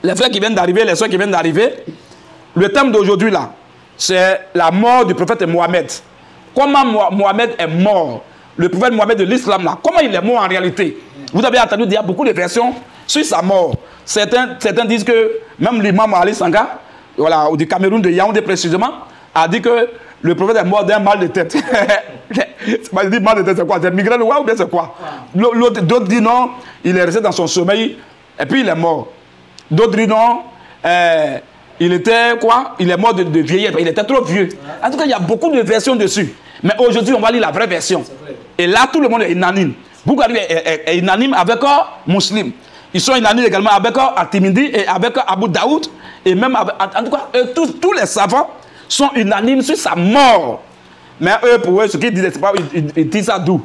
les frères qui viennent d'arriver, les soeurs qui viennent d'arriver, le thème d'aujourd'hui là, c'est la mort du prophète Mohammed. Comment Mohammed est mort? Le prophète Mohammed de l'islam là, comment il est mort en réalité? Vous avez entendu dire beaucoup de versions sur sa mort. Certains disent que même l'imam Ali Sanga, voilà, du Cameroun de Yaoundé précisément, a dit que le prophète est mort d'un mal de tête. Il dit mal de tête, c'est quoi? C'est migraine ou bien c'est quoi? D'autres disent non, il est resté dans son sommeil et puis il est mort. D'autres disent non, il était quoi? Il est mort de vieillesse, il était trop vieux. En tout cas, il y a beaucoup de versions dessus. Mais aujourd'hui, on va lire la vraie version. Et là, tout le monde est unanime. Bukhari est unanime avec Muslim. Ils sont unanimes également avec At-Tirmidhi et avec Abu Daoud. Et même avec, en tout cas, tous les savants sont unanimes sur sa mort. Mais eux, pour eux, ce qu'ils disent, c'est pas, ils disent ça d'où.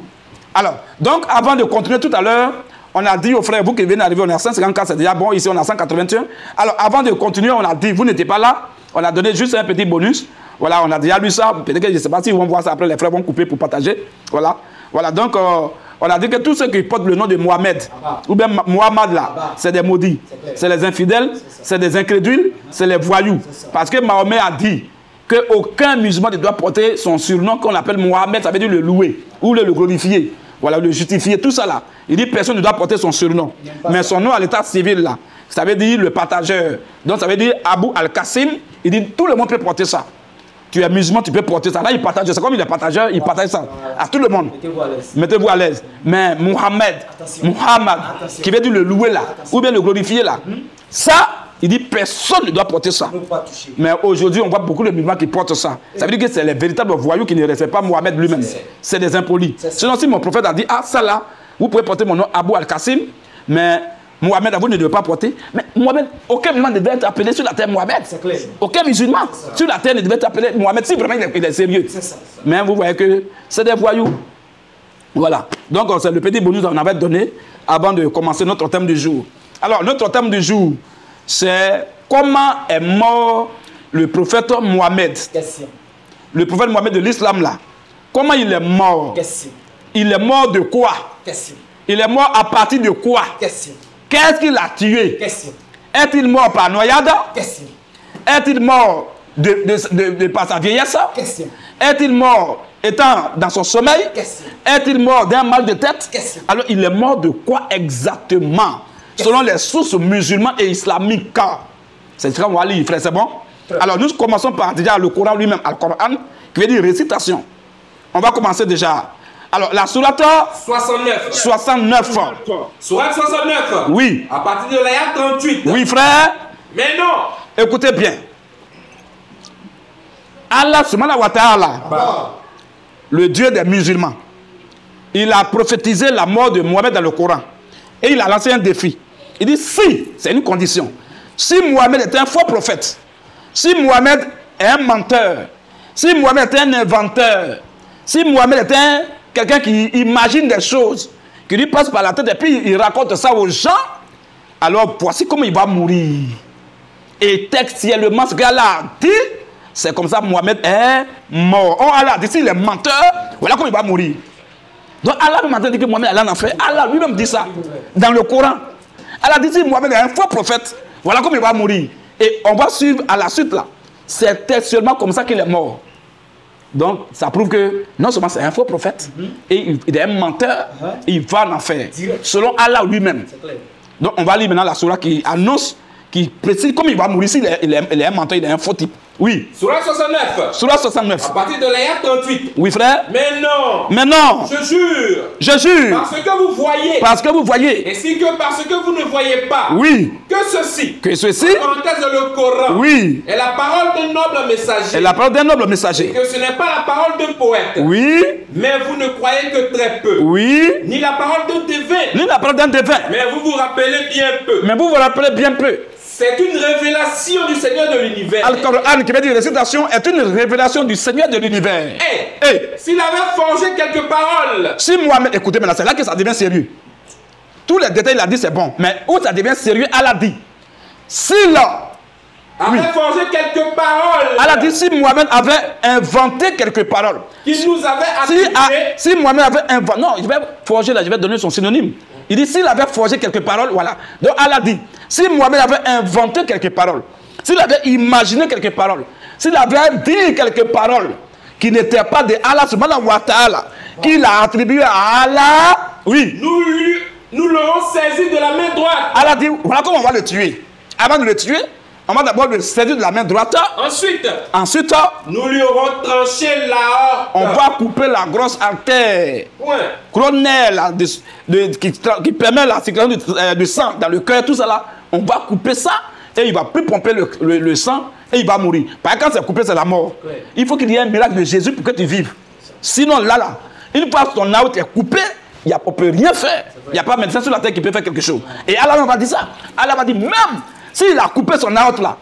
Alors, donc, avant de continuer tout à l'heure, on a dit aux frères, vous qui venez d'arriver, on est à 154, c'est déjà bon, ici on est à 181. Alors, avant de continuer, on a dit, vous n'étiez pas là, on a donné juste un petit bonus. Voilà, on a déjà lu ça, peut-être que je ne sais pas si ils vont voir ça après, les frères vont couper pour partager. Voilà, voilà, donc, on a dit que tous ceux qui portent le nom de Mohamed, ou bien Mohamed là, c'est des maudits, c'est les infidèles, c'est des incrédules, c'est les voyous. Parce que Mahomet a dit qu'aucun musulman ne doit porter son surnom qu'on appelle Mohamed, ça veut dire le louer, ou le glorifier, voilà, le justifier, tout ça là. Il dit que personne ne doit porter son surnom. Mais son nom à l'état civil là, ça veut dire le partageur. Donc ça veut dire Abu Al-Qasim, il dit tout le monde peut porter ça. Tu es musulman, tu peux porter ça. Là, il partage ça. Comme il est partageur, il partage ça à tout le monde. Mettez-vous à l'aise. Mettez-vous à l'aise. Mais Mohamed, qui veut dire le louer là, ou bien le glorifier là, ça, il dit personne ne doit porter ça. Mais aujourd'hui, on voit beaucoup de musulmans qui portent ça. Ça veut dire que c'est les véritables voyous qui ne respectent pas Mohamed lui-même. C'est des impolis. Sinon, si mon prophète a dit, ah, ça là, vous pouvez porter mon nom Abu Al-Qasim, mais Mohamed, vous ne devez pas porter. Mais Mohamed, aucun musulman ne devait être appelé sur la terre Mohamed. Aucun musulman sur la terre ne devait être appelé Mohamed si vraiment il est sérieux. Mais vous voyez que c'est des voyous. Voilà. Donc, c'est le petit bonus qu'on avait donné avant de commencer notre thème du jour. Alors, notre thème du jour, c'est comment est mort le prophète Mohamed. Le prophète Mohamed de l'islam là. Comment il est mort? Il est mort de quoi? Il est mort à partir de quoi? Qu'est-ce qu'il a tué? Est-il mort par noyade? Est-il mort par sa vieillesse? Est-il mort étant dans son sommeil? Est-il mort d'un mal de tête? Alors, il est mort de quoi exactement? Selon les sources musulmanes et islamiques. C'est ce qu'on va lire, frère, c'est bon? Alors, nous commençons par déjà le Coran lui-même, le Coran, qui veut dire récitation. On va commencer déjà. Alors, la sourate 69. Sourate 69. Oui. À partir de l'ayat 38. Oui, frère. Mais non. Écoutez bien. Allah subhanahu wa ta'ala, le Dieu des musulmans, il a prophétisé la mort de Mohamed dans le Coran. Et il a lancé un défi. Il dit, si, c'est une condition, si Mohamed est un faux prophète, si Mohamed est un menteur, si Mohamed est un inventeur, si Mohamed est quelqu'un qui imagine des choses, qui lui passe par la tête et puis il raconte ça aux gens, alors voici comment il va mourir. Et textuellement, ce qu'Allah a dit, c'est comme ça Mohamed est mort. Oh, Allah a dit, s'il est menteur, voilà comment il va mourir. Donc Allah m'a dit que Mohamed Allah en fait. Allah lui-même dit ça dans le Coran. Allah dit, si Mohamed est un faux prophète, voilà comment il va mourir. Et on va suivre à la suite là. C'est textuellement comme ça qu'il est mort. Donc, ça prouve que non seulement c'est un faux prophète, et il est un menteur, et il va en enfer. Selon Allah lui-même. Donc, on va lire maintenant la sourate qui annonce, qui précise comment il va mourir s'il est un menteur, il est un faux type. Oui. Sourate 69. Sourate 69. À partir de l'ayat 38. Oui, frère. Mais non. Mais non. Je jure. Je jure. Parce que vous voyez. Parce que vous voyez. Ainsi que parce que vous ne voyez pas. Oui. Que ceci. Que ceci. En parenthèse le Coran. Oui. Est la parole d'un noble messager. Est la parole d'un noble messager. Et que ce n'est pas la parole d'un poète. Oui. Mais vous ne croyez que très peu. Oui. Ni la parole d'un devin. Ni la parole d'un devin. Mais vous vous rappelez bien peu. Mais vous vous rappelez bien peu. C'est une révélation du Seigneur de l'univers. Al-Qur'an, qui veut dire récitation, est une révélation du Seigneur de l'univers. S'il avait forgé quelques paroles. Si Mohamed, écoutez maintenant, c'est là que ça devient sérieux. Tous les détails, il a dit c'est bon. Mais où ça devient sérieux, Allah dit. Si là, avait forgé quelques paroles Allah dit si Mohamed avait inventé quelques paroles. qu'il nous avait attribuées. Si Mohamed avait inventé. Non, je vais forger là, je vais donner son synonyme. Il dit s'il avait forgé quelques paroles, voilà. Donc Allah dit si Mohamed avait inventé quelques paroles, s'il avait imaginé quelques paroles, s'il avait dit quelques paroles qui n'étaient pas de Allah subhanahu wa ta'ala, qu'il a attribué à Allah, oui. Nous l'aurons saisi de la main droite. Allah dit voilà comment on va le tuer. Avant de le tuer, on va d'abord le saisir de la main droite. Ensuite, nous lui aurons tranché l'aorte. On va couper la grosse artère coronaire qui permet la circulation du sang dans le cœur, tout ça là. On va couper ça et il ne va plus pomper le sang et il va mourir. Parce que quand c'est coupé, c'est la mort. Il faut qu'il y ait un miracle de Jésus pour que tu vives. Sinon, là, une fois que ton aorte est coupée, on ne peut rien faire. Il n'y a pas de médecin sur la terre qui peut faire quelque chose. Et Allah va dire ça. Allah va dire même s'il a coupé son aorte là,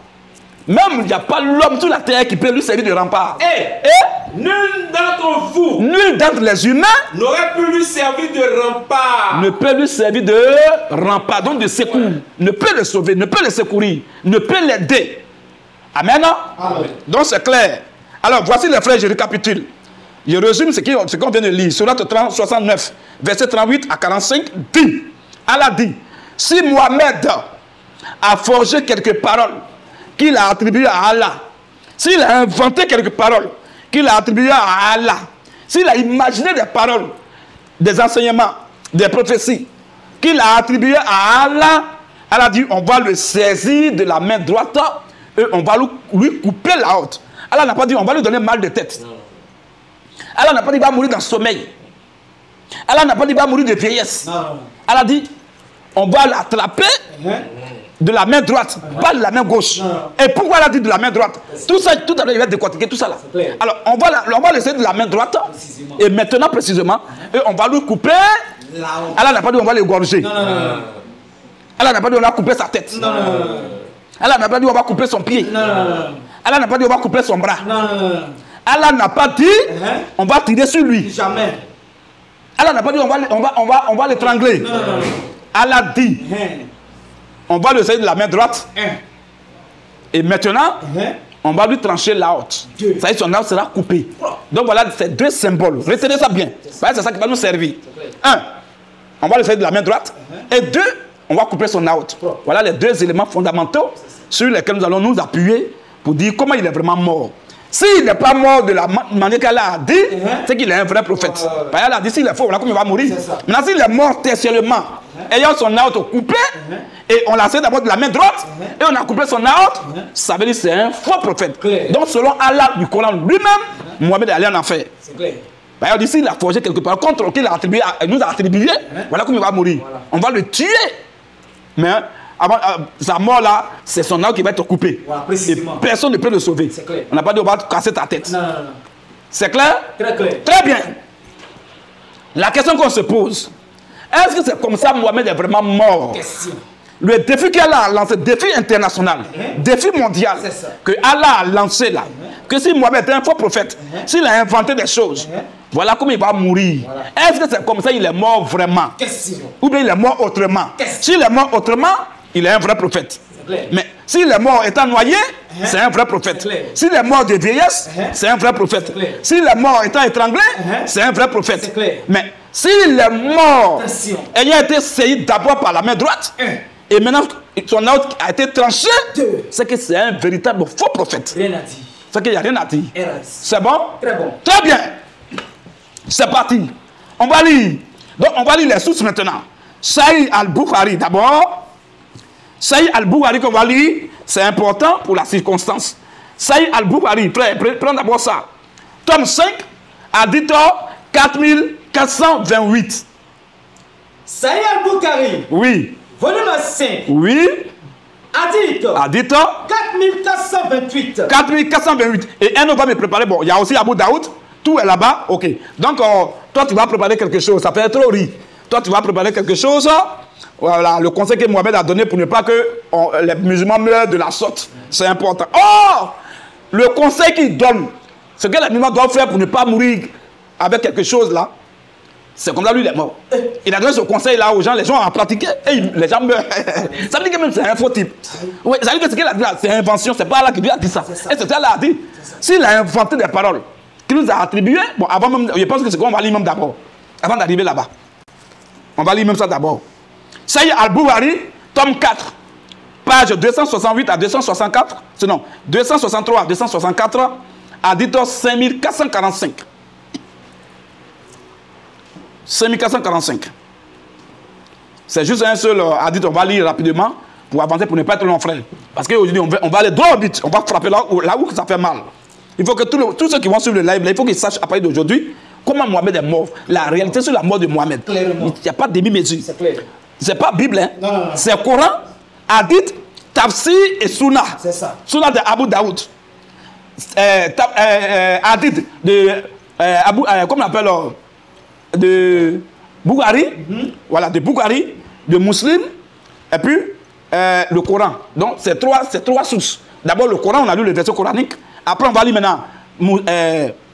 même il n'y a pas l'homme sur la terre qui peut lui servir de rempart. Et nul d'entre vous, nul d'entre les humains n'aurait pu lui servir de rempart. Ne peut lui servir de rempart, donc de secours. Ne peut le sauver, ne peut le secourir, ne peut l'aider. Amen. Amen. Donc c'est clair. Alors voici les frères, je récapitule. Je résume ce qu'on vient de lire. Sourate 69, verset 38 à 45, dit, Allah dit, si Mohamed a forgé quelques paroles qu'il a attribuées à Allah, s'il a inventé quelques paroles qu'il a attribuées à Allah, s'il a imaginé des paroles, des enseignements, des prophéties qu'il a attribuées à Allah, Allah dit, on va le saisir de la main droite et on va lui couper la haute. Allah n'a pas dit, on va lui donner mal de tête. Allah n'a pas dit qu'il va mourir dans le sommeil. Allah n'a pas dit qu'il va mourir de vieillesse. Allah dit on va l'attraper de la main droite, pas de la main gauche. Et pourquoi elle a dit de la main droite? Tout ça, tout à l'heure, il va décortiquer tout ça là. Alors, on va laisser de la main droite. Et maintenant, précisément, et on va lui couper. Allah n'a pas dit on va l'égorger. Allah n'a pas dit on va couper sa tête. Allah n'a pas dit on va couper son pied. Allah n'a pas dit on va couper son bras. Allah n'a pas dit on va tirer sur lui. Jamais. Allah n'a pas dit on va l'étrangler. Allah dit on va le saisir de la main droite. Et maintenant, on va lui trancher la haute. Ça y est, son haute sera coupée. Donc voilà, ces deux symboles. Retenez ça bien. C'est ça qui va nous servir. Un, on va le saisir de la main droite. Et deux, on va couper son haute. Voilà les deux éléments fondamentaux sur lesquels nous allons nous appuyer pour dire comment il est vraiment mort. S'il n'est pas mort de la manière qu'Allah a dit, c'est qu'il est un vrai prophète. Allah a dit s'il est faux, voilà comment il va mourir. Maintenant, s'il est mort tertiairement, ayant son aorte coupé, et on l'a fait d'abord de la main droite, et on a coupé son aorte, ça veut dire que c'est un faux prophète. Donc, selon Allah du Coran lui-même, Mohamed est allé en enfer. Il dit s'il a forgé quelque part contre qu'il nous a attribué, voilà comment il va mourir. On va le tuer. Mais avant, sa mort là, c'est son âme qui va être coupée. Voilà, personne ne peut le sauver. On n'a pas dit on va casser ta tête. C'est clair? Très clair. Très bien. La question qu'on se pose, est-ce que c'est comme ça Mohamed est vraiment mort? Question. Le défi qu'Allah a lancé, défi international, défi mondial, que Allah a lancé là, que si Mohamed est un faux prophète, s'il a inventé des choses, voilà comment il va mourir. Est-ce que c'est comme ça il est mort vraiment? Ou bien il est mort autrement? S'il est mort autrement, il est un vrai prophète. Mais s'il est mort étant noyé, c'est un vrai prophète. S'il est mort de vieillesse, c'est un vrai prophète. S'il est mort étant étranglé, c'est un vrai prophète. Mais s'il est mort ayant été saisi d'abord par la main droite, et maintenant son aorte a été tranché, c'est que c'est un véritable faux prophète. Rien à dire. C'est qu'il n'y a rien à dire. C'est bon? Très bon. Très bien. C'est parti. On va lire. Donc on va lire les sources maintenant. Sahih al-Bukhari d'abord. Sahih al-Bukhari qu'on va lire, c'est important pour la circonstance. Sahih al-Bukhari, prends d'abord ça. Tome 5, Hadith 4428. Sahih al-Bukhari. Oui. Volume 5. Oui. Hadith. Hadith 4428. 4428. Et un autre va me préparer. Bon, il y a aussi Abu Daoud. Tout est là-bas. Ok. Donc, toi, tu vas préparer quelque chose. Ça fait trop rire. Toi, tu vas préparer quelque chose. Voilà, le conseil que Mohamed a donné pour ne pas que les musulmans meurent de la sorte. C'est important. Oh! Le conseil qu'il donne, ce que les musulmans doivent faire pour ne pas mourir avec quelque chose là, C'est comme ça, lui, il est mort. Il a donné ce conseil là aux gens, les gens ont pratiqué et les gens meurent. Ça veut dire que même c'est un faux type. Oui, ça veut dire que ce qu'il a dit là, c'est invention, c'est pas là qu'il lui a dit ça. Et c'est ça qu'il a dit. S'il a inventé des paroles qu'il nous a attribuées, bon, avant même, je pense que c'est quoi, on va lire même d'abord, avant d'arriver là-bas. On va lire même ça d'abord. Saïd Al-Bouhari, tome 4, page 268 à 264, sinon 263 à 264, Hadith 5445. 5445. C'est juste un seul hadith, on va lire rapidement pour avancer, pour ne pas être long, frère. Parce qu'aujourd'hui, on va aller droit au but, on va frapper là où ça fait mal. Il faut que tous ceux qui vont suivre le live, il faut qu'ils sachent à partir d'aujourd'hui comment Mohamed est mort. La réalité sur la mort de Mohamed. Clairement. Il n'y a pas de demi-mesure. C'est clair. C'est pas Bible, hein? Non. C'est Coran, hadith, tafsir et Sunna. C'est ça. Sunna de Abu Daoud. Hadith de comment on appelle de Boukhari, voilà, de Boukhari, de Muslim, et puis le Coran. Donc, c'est trois sources. D'abord, le Coran, on a lu le verset coranique. Après, on va lire maintenant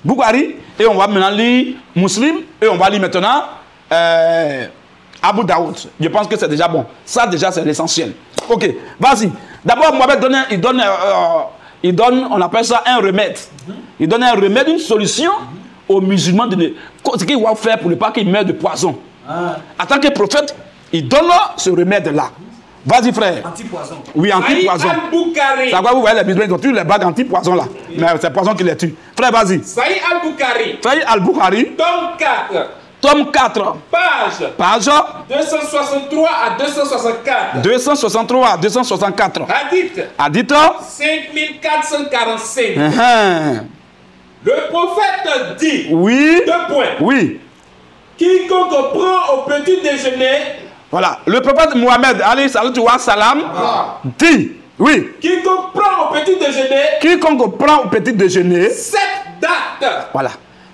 Boukhari, et on va maintenant lire Muslim, et on va lire maintenant Abu Daoud. Je pense que c'est déjà bon. Ça, déjà, c'est l'essentiel. Ok, vas-y. D'abord, Mohamed il donne, on appelle ça un remède. Il donne un remède, une solution aux musulmans de ce qu'ils vont faire pour ne pas qu'ils meurent de poison. En tant que prophète, il donne ce remède-là. Vas-y, frère. Anti-poison. Oui, anti-poison. Al-Boukhari. Ça va, vous voyez les musulmans, ils ont tué les blagues anti-poison là. Mais c'est poison qui les tue. Frère, vas-y. Saïd Al-Boukhari. Saïd Al-Boukhari, Tome 4. tome 4, Page page 263 à 264. 263 à 264. Hadith Hadith 5445. uh-huh. Le prophète dit, Oui. 2 points, Oui. quiconque prend au petit déjeuner, Voilà. Le prophète Mohamed, alayhi salatu wa salam, dit, oui, quiconque prend au petit déjeuner, quiconque prend au petit déjeuner, cette date voilà,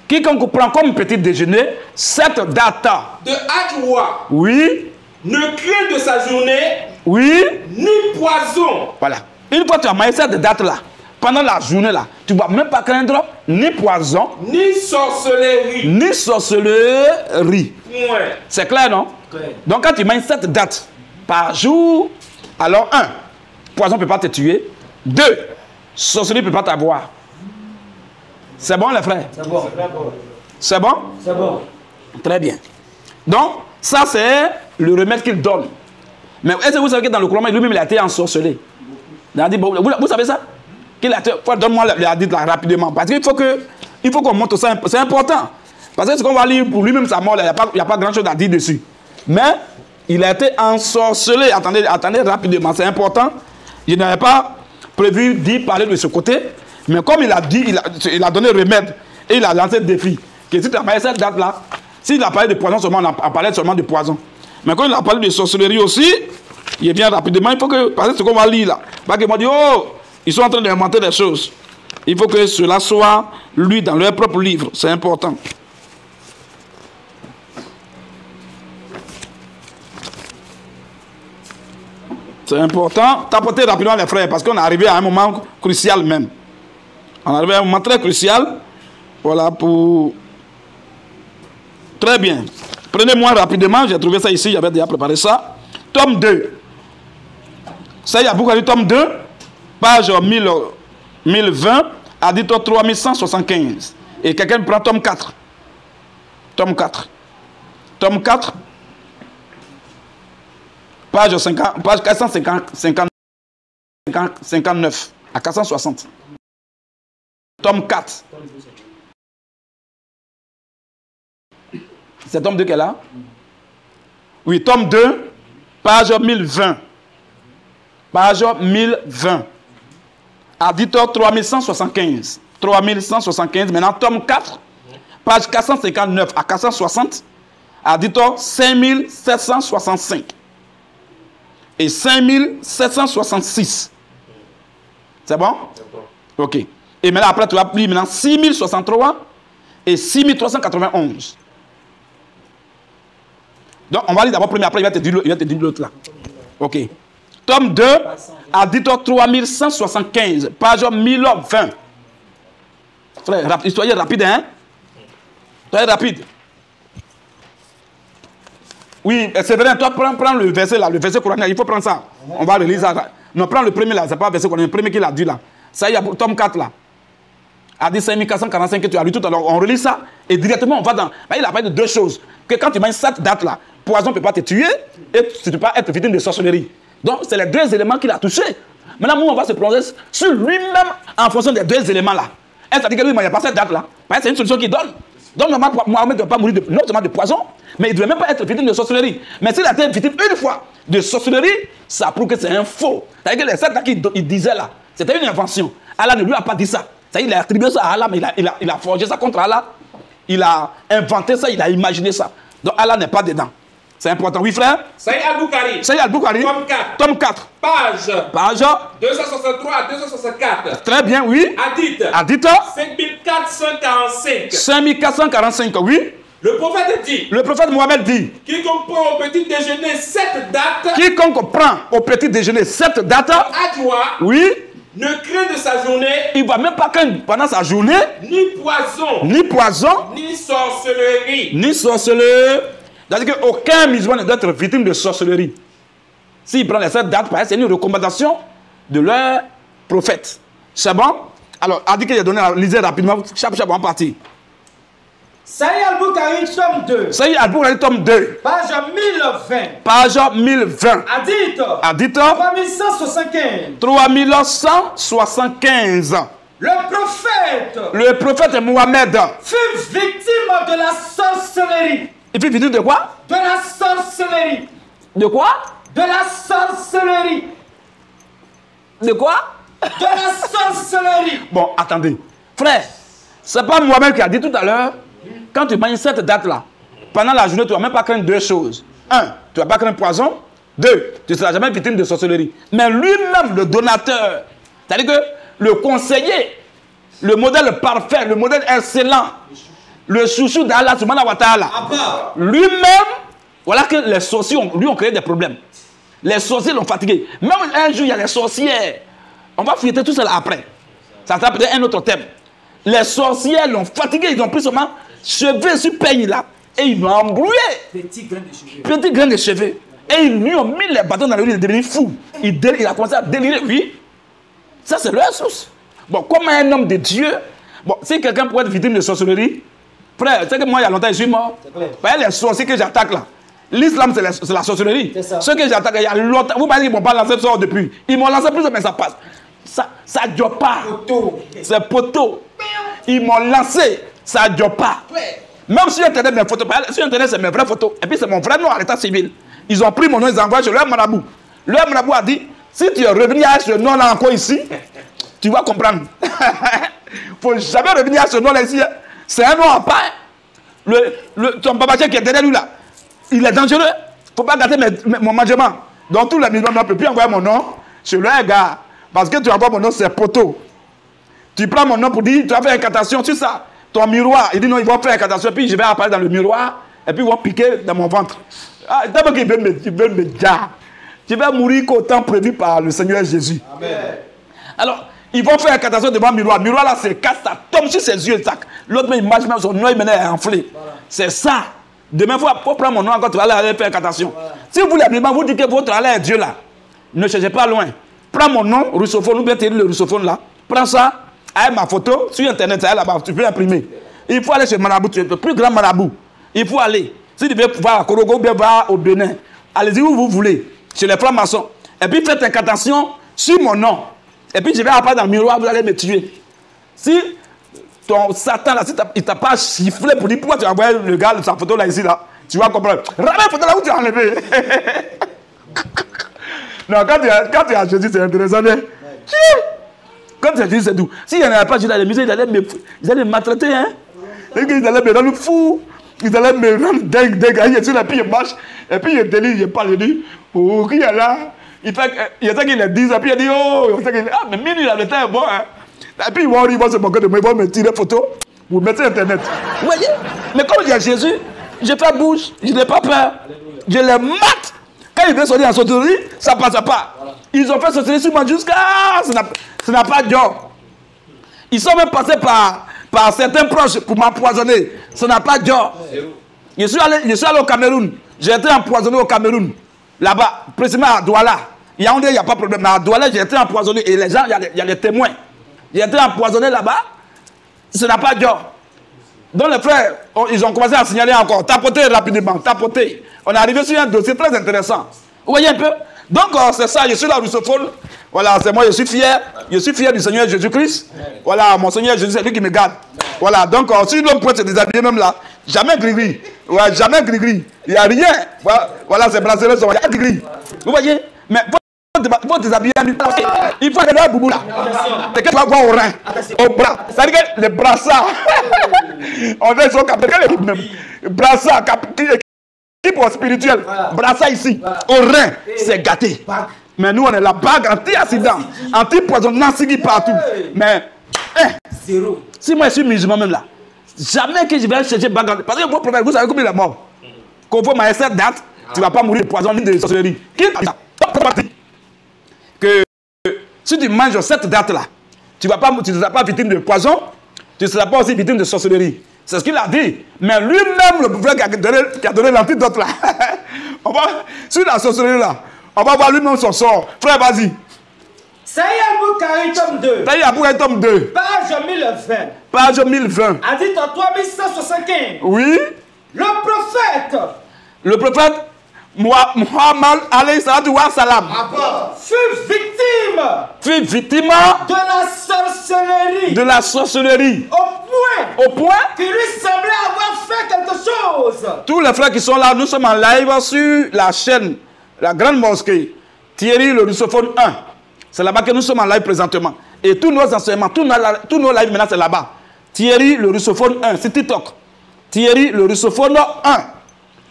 quiconque prend comme petit déjeuner, cette date, de Hadjoua, oui, ne craint de sa journée oui, ni poison, voilà. Une fois que tu as mangé cette date-là, pendant la journée là, tu ne vas même pas craindre ni poison, ni sorcellerie. ni sorcellerie. Point. C'est clair, non? Clair. Donc quand tu manges cette date par jour, alors 1, poison ne peut pas te tuer. 2, sorcellerie ne peut pas t'avoir. C'est bon les frères? C'est bon. C'est bon? C'est bon. Très bien. Donc, ça c'est le remède qu'il donne. Mais est-ce que vous savez que dans le Coran, lui-même il a été ensorcelé? Vous savez ça? Donne-moi le hadith là rapidement. Parce qu'il faut qu'on montre ça. C'est important. Parce que ce qu'on va lire pour lui-même sa mort, il n'y a pas grand-chose à dire dessus. Mais il a été ensorcelé. Attendez rapidement. C'est important. Je n'avais pas prévu d'y parler de ce côté. Mais comme il a dit, il a donné remède. Et il a lancé le défi. Que si tu as parlé de cette date-là, s'il a parlé de poison seulement, on a parlé seulement de poison. Mais quand il a parlé de sorcellerie aussi, il vient rapidement. Il faut que, parce que ce qu'on va lire là, parce qu'ils m'ont dit, oh, ils sont en train d'inventer des choses. Il faut que cela soit lu dans leur propre livre. C'est important. C'est important. Tapotez rapidement les frères, parce qu'on est arrivé à un moment crucial même. On est arrivé à un moment très crucial. Voilà pour... Très bien. Prenez-moi rapidement. J'ai trouvé ça ici. J'avais déjà préparé ça. Tome 2. Ça y est, Boukhari, tome 2. Page 1020. Hadith 3175. Et quelqu'un prend tome 4. Tome 4. Tome 4. Page 459 à 460. Tome 4. C'est tome 2 qu'elle a? Oui, tome 2, page 1020. Page 1020. Hadith 3175. 3175. Maintenant, tome 4, page 459 à 460. Hadith 5765. Et 5766. C'est bon? Ok. Et maintenant, après, tu vas plier maintenant 6063 et 6391. Donc, on va lire d'abord premier, après, il va te dire l'autre là. Ok. Tome 2, Hadith 3175, page 1020. Frère, soyez rapide, hein? Soyez rapide. Oui, c'est vrai, toi prends le verset là, le verset coranique, il faut prendre ça. On va relire ça. Non, prends le premier là, c'est pas le verset coranique, le premier qu'il a dit là. Ça y est, tome 4 là. A dit 5445 que tu as lu tout à l'heure. On relit ça et directement on va dans. Il a parlé de deux choses. Que quand tu manges cette date là, poison ne peut pas te tuer et tu ne peux pas être victime de sorcellerie. Donc c'est les deux éléments qu'il a touchés. Maintenant, nous on va se plonger sur lui-même en fonction des deux éléments là. Est-ce que lui, il n'y a pas cette date là? C'est une solution qu'il donne. Donc normalement, Mohamed ne doit pas mourir non seulement de poison, mais il ne devait même pas être victime de sorcellerie. Mais s'il a été victime une fois de sorcellerie, ça prouve que c'est un faux. C'est-à-dire que les sept qu'il disait là, c'était une invention. Allah ne lui a pas dit ça. C'est-à-dire qu'il a attribué ça à Allah, mais il a forgé ça contre Allah. Il a inventé ça, il a imaginé ça. Donc Allah n'est pas dedans. C'est important. Oui, frère? Saïd Al-Bukhari. Saïd Al-Bukhari. Tome 4. Tome 4. Page 263 à 264. Très bien, oui. Hadith. Hadith. 5445. 5445, oui. Le prophète dit. Le prophète Mohamed dit. Quiconque prend au petit déjeuner cette date. Quiconque prend au petit déjeuner cette date. Adjoint. Oui. Ne craint de sa journée. Il ne va même pas craindre pendant sa journée. Ni poison. Ni poison. Ni sorcellerie. Ni sorcellerie. C'est-à-dire qu'aucun musulman ne doit être victime de sorcellerie. S'il prend les 7 dates, c'est une recommandation de leur prophète. C'est bon? Alors, a dit qu'il a donné, lisez rapidement, chaque en partie. Saïd Al-Bukhari, tome 2. Saïd Al-Bukhari, tome 2. Page 1020. Page 1020. Hadith. 3175. 3175. Le prophète Mohamed fut victime de la sorcellerie. Il fut victime de quoi? De la sorcellerie. De quoi? De la sorcellerie. De quoi? De la sorcellerie. Bon, attendez. Frère, c'est pas Mohamed qui a dit tout à l'heure, quand tu manges cette date-là, pendant la journée, tu ne vas même pas craindre deux choses. Un, tu ne vas pas craindre poison. Deux, tu ne seras jamais victime de sorcellerie. Mais lui-même, le donateur, c'est-à-dire que le conseiller, le modèle parfait, le modèle excellent, le chouchou d'Allah, subhanahu wa ta'ala, lui-même, voilà que les sorciers lui ont créé des problèmes. Les sorciers l'ont fatigué. Même un jour, il y a les sorcières. On va fouiller tout ça après. Ça sera peut-être un autre thème. Les sorcières l'ont fatigué. Ils ont pris seulement cheveux sur peigne là. Et ils l'ont embrouillé. Petit grain de cheveux. Petit grain de cheveux. Et ils lui ont mis les bâtons dans le lit. Il est devenu fou. Il a commencé à délirer. Oui. Ça, c'est leur source. Bon, comme un homme de Dieu. Bon, si quelqu'un pourrait être victime de sorcellerie, frère, tu sais que moi, il y a longtemps, je suis mort. Voyez les sorciers que j'attaque là. L'islam, c'est la sorcellerie. Ceux que j'attaque, il y a longtemps. Vous m'avez dit qu'ils ne m'ont pas lancé sort depuis. Ils m'ont lancé plus, mais ça passe. Ça ne dure pas. C'est poteau. Ils m'ont lancé. Ça ne dure pas. Même sur Internet, mes photos. Sur Internet, c'est mes vraies photos. Et puis, c'est mon vrai nom à l'état civil. Ils ont pris mon nom, ils ont envoyé chez leur marabout. Leur marabout a dit, si tu es revenu à ce nom-là encore ici, tu vas comprendre. Il ne faut jamais revenir à ce nom-là ici. C'est un nom à part. Ton papa qui est derrière lui là, il est dangereux. Il ne faut pas gâter mon management. Donc tous les musulmans ne peuvent plus envoyer mon nom chez leur gars. Parce que tu envoies mon nom, c'est poteau. Tu prends mon nom pour dire, tu vas faire incantation sur ça. Ton miroir, il dit non, ils vont faire incantation. Puis je vais apparaître dans le miroir. Et puis ils vont piquer dans mon ventre. Ah, d'abord qu'ils veulent me dire. Tu vas mourir qu'au temps prévu par le Seigneur Jésus. Amen. Alors, ils vont faire incantation devant le miroir. Le miroir là, c'est casse, ça tombe sur ses yeux. L'autre même image, même son œil maintenant est enflé. Voilà. C'est ça. Demain, il faut prendre mon nom encore, tu vas aller faire incantation. Voilà. Si vous les musulmans, vous dites que votre Allah est Dieu là, ne cherchez pas loin. Prends mon nom, russophone, ou bien tu le russophone là. Prends ça, avec ma photo, sur Internet, ça là-bas, tu peux imprimer. Il faut aller chez Marabout, tu es le plus grand Marabout. Il faut aller. Si tu veux voir à Korogo, ou bien voir au Bénin, allez-y où vous voulez, chez les francs-maçons. Et puis faites incantation sur mon nom. Et puis je vais apparaître dans le miroir, vous allez me tuer. Si ton Satan là, si il t'a pas chifflé pour dire pourquoi tu as envoyé le gars de sa photo là ici là, tu vas comprendre. Ramène la photo là où tu as enlevé. Non, quand tu as Jésus, c'est intéressant. Quand tu as Jésus, c'est tout. S'il n'y en avait pas Jésus dans les musées, ils allaient me maltraiter. Hein? Ils allaient me rendre fou. Ils allaient me rendre dingue. Et puis il marche. Et puis il délire, il parle, il dit, oh, qui est là? Il y a ça qui le disent, et puis il dit, oh, ah, mais minuit, le temps est bon. Hein? Et puis ils vont se moquer de moi, ils vont me tirer photo, vous mettez sur Internet. Vous voyez? Mais comme il y a Jésus, je fais bouche, je n'ai pas peur. Je les mate. Quand ils veulent sortir en sorcellerie, ça ne passe pas. Voilà. Ils ont fait sorcellerie sur moi jusqu'à... Ça n'a pas de job. Ils sont même passés par certains proches pour m'empoisonner. Ça n'a pas de job. Je suis allé au Cameroun. J'ai été empoisonné au Cameroun. Là-bas, précisément à Douala. Yaoundé, il n'y a pas de problème. Mais à Douala, j'ai été empoisonné. Et les gens, il y a les témoins. J'ai été empoisonné là-bas. Ce n'a pas d'or. Donc les frères, ils ont commencé à signaler encore. Tapoter rapidement, tapoter. On est arrivé sur un dossier très intéressant. Vous voyez un peu? Donc c'est ça, je suis là russophone. Voilà, c'est moi, je suis fier. Je suis fier du Seigneur Jésus-Christ. Voilà, mon Seigneur Jésus, c'est lui qui me garde. Voilà, donc si l'homme peut se déshabiller même là, jamais gris-gris. Ouais, jamais gris-gris. Il n'y a rien. Voilà, c'est bracelet, il n'y a gris-gris. Vous voyez? Mais faut déshabiller, il faut que le boubou là. C'est que tu vas voir au rein, au bras. C'est-à-dire que les brassards, on fait son capitaine, l'équipe même. Brassard, équipe spirituelle, brassard ici, au rein, c'est gâté. Mais nous, on est la bague anti-accident, anti-poisonnant, qui partout. Mais, zéro. Si moi je suis musulman même là, jamais que je vais chercher bague. Parce que votre prophète, vous savez combien il est mort. Quand vous m'avez cette date, tu ne vas pas mourir de poison ni de sorcellerie. Qui a dit ça? Que si tu manges cette date-là, tu ne seras pas victime de poison, tu ne seras pas aussi victime de sorcellerie. C'est ce qu'il a dit. Mais lui-même, le prophète qui a donné l'antidote là, sur la sorcellerie là, on va voir lui-même son sort. Frère, vas-y. Saïd Al-Bukhari, tome 2. Saïd Al-Bukhari, tome 2. Page 1020. Page 1020. Hadith 3175. Oui. Le prophète Muhammad alayhi salatu wa salam fut victime de la sorcellerie. De la sorcellerie. Au point qu'il lui semblait avoir fait quelque chose. Tous les frères qui sont là, nous sommes en live sur la chaîne, la grande mosquée, Thierry le russophone 1. C'est là-bas que nous sommes en live présentement. Et tous nos enseignements, tous nos lives maintenant, c'est là-bas. Thierry le russophone 1, c'est TikTok. Thierry le russophone 1.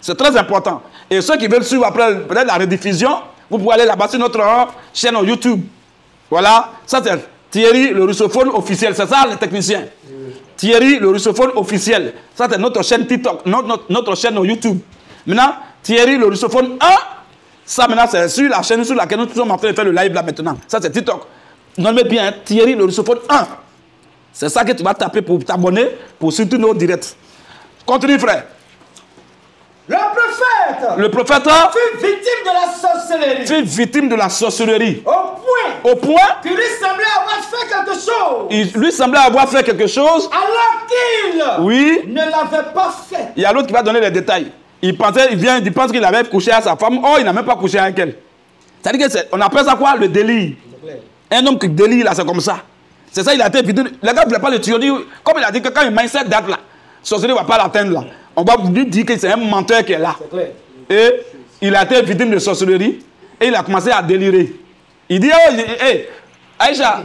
C'est très important. Et ceux qui veulent suivre après peut-être la rediffusion, vous pouvez aller là-bas sur notre chaîne YouTube. Voilà, ça c'est Thierry le russophone officiel. C'est ça les techniciens. Thierry le russophone officiel. Ça c'est notre chaîne TikTok, notre chaîne YouTube. Maintenant, Thierry le russophone 1. Ça maintenant c'est sur la chaîne sur laquelle nous sommes en train de faire le live là maintenant. Ça c'est TikTok. Nommez bien hein, Thierry le russophone 1. C'est ça que tu vas taper pour t'abonner pour suivre nos directs. Continue frère. Le prophète fut victime de la sorcellerie. Fut victime de la sorcellerie. Au point qu'il lui semblait avoir fait quelque chose. Il lui semblait avoir fait quelque chose. Alors qu'il ne l'avait pas fait. Il y a l'autre qui va donner les détails. Il pense qu'il avait couché à sa femme. Oh, il n'a même pas couché avec elle. C'est-à-dire qu'on appelle ça quoi? Le délire. Un homme qui délire là, c'est comme ça. C'est ça, il a été victime. Les gars ne voulaient pas le tuer. Comme il a dit que quand il mange cette date là, sorcellerie ne va pas l'atteindre là. On va lui dire que c'est un menteur qui est là. Et il a été victime de sorcellerie et il a commencé à délirer. Il dit, oh, hey, Aïcha,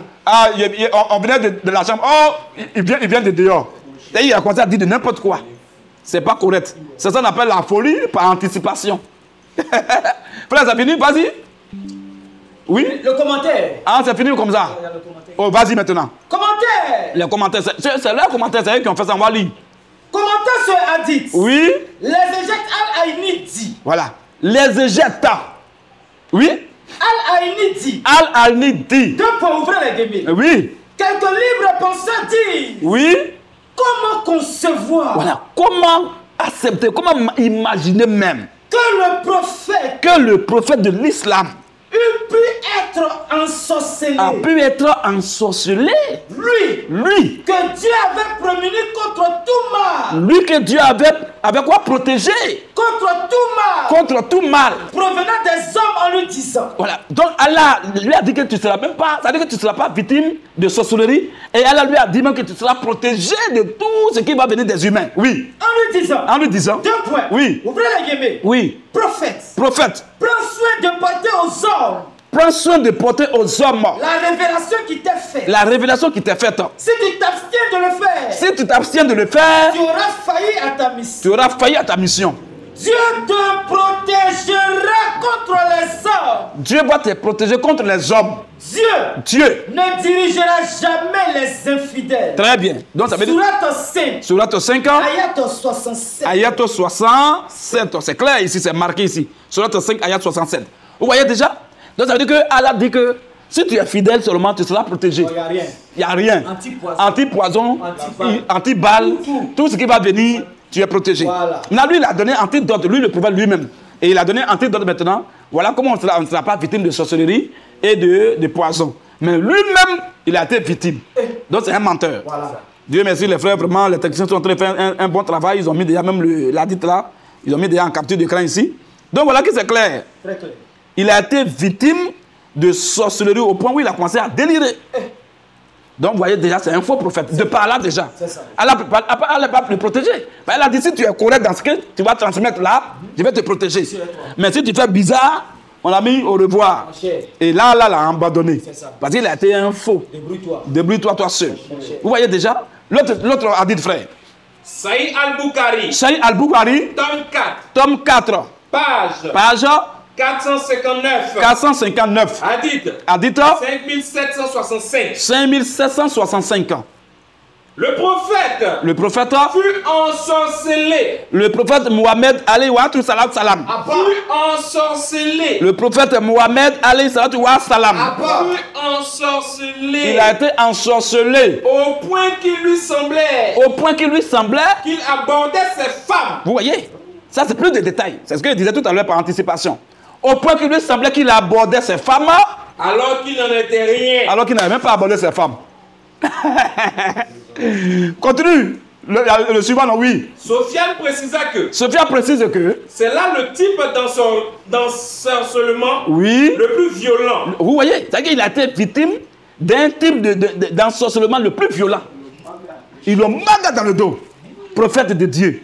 on venait de la chambre, oh, il vient de dehors. Et il a commencé à dire de n'importe quoi. C'est pas correct. C'est ça qu'on appelle la folie par anticipation. Frère, ça finit, vas-y. Oui. Le commentaire. Ah, c'est fini comme ça. Oh, vas-y maintenant. Commentaire. Les commentaires, c'est leurs commentaires, c'est eux qui ont fait ça, on va lire. Commentaire sur hadith. Oui. Les éjectes Al-Aïni dit. Voilà. Les éjectes. Oui. Al-Aïni dit. Al-Aïni dit. Deux pour ouvrir les guillemets. Oui. Quelques libres penseurs disent. Oui. Comment concevoir. Voilà. Comment accepter, comment imaginer même. Que le prophète de l'islam eût pu être ensorcelé. A pu être ensorcelé. Lui. Que Dieu avait prémuni contre tout mal. Lui que Dieu avait quoi protégé. Contre tout mal. Provenant des hommes en lui disant. Voilà. Donc Allah lui a dit que tu ne seras même pas, ça veut dire que tu ne seras pas victime de sorcellerie. Et Allah lui a dit même que tu seras protégé de tout ce qui va venir des humains. Oui. En lui disant. 2 points. Oui. Ouvrez les guillemets. Oui. Prophète. Prends soin de porter aux hommes. Prends soin de porter aux hommes la révélation qui t'est faite. La révélation qui t'est faite. Si tu t'abstiens de le faire. Si tu t'abstiens de le faire. Tu auras failli à ta mission. Tu auras failli à ta mission. Dieu te protégera contre les hommes. Dieu va te protéger contre les hommes. Dieu ne dirigera jamais les infidèles. Très bien. Donc ça veut dire. Sourate 5. Ayat 67. Ayat 67. C'est clair ici, c'est marqué ici. Sourate 5, ayat 67. Vous voyez déjà? Donc ça veut dire que Allah dit que si tu es fidèle seulement, tu seras protégé. Il n'y a rien. Il n'y a rien. Anti-poison. Anti-balle. Tout ce qui va venir tu es protégé. Voilà. Maintenant, lui, il a donné antidote, lui, le prophète lui-même. Et il a donné antidote maintenant. Voilà comment on ne sera pas victime de sorcellerie et de poison. Mais lui-même, il a été victime. Donc, c'est un menteur. Voilà. Dieu merci, les frères, vraiment, les techniciens sont en train de faire un bon travail. Ils ont mis déjà même la dite là. Ils ont mis déjà en capture d'écran ici. Donc, voilà que c'est clair. Très clair. Il a été victime de sorcellerie au point où il a commencé à délirer. Donc, vous voyez déjà, c'est un faux prophète. De par là, déjà. C'est ça. Elle n'est pas le protéger. Elle a dit, si tu es correct dans ce que tu vas transmettre là, je vais te protéger. Mais si tu fais bizarre, on l'a mis au revoir. Et là, l'a abandonné. Ça. Parce qu'il a été un faux. Débrouille-toi. Débrouille-toi, toi seul. Vous voyez déjà, l'autre a dit, frère. Saïd Al-Bukhari. Saïd Al-Bukhari, Tome 4. tome 4, Page page 459. 459. Hadith. Hadith 5765. 5765 ans. Le prophète Le prophète fut ensorcelé. Mohamed alayhi wa salam. Fut ensorcelé. Le prophète Mohamed alayhi wa salam. Fut ensorcelé. Il a été ensorcelé Au point qu'il lui semblait qu'il abordait ses femmes. Vous voyez, ça c'est plus de détails. C'est ce que je disais tout à l'heure par anticipation. Au point qu'il lui semblait qu'il abordait ses femmes Alors qu'il n'en était rien. alors qu'il n'avait même pas abordé ses femmes. Continue. Le suivant, non, oui. Sofiane précisa que Sophia précise que, c'est là le type d'ensorcellement oui, le plus violent. vous voyez, c'est qu'il a été victime d'un type d'ensorcellement le plus violent. Ils l'ont maga dans le dos. Prophète de Dieu.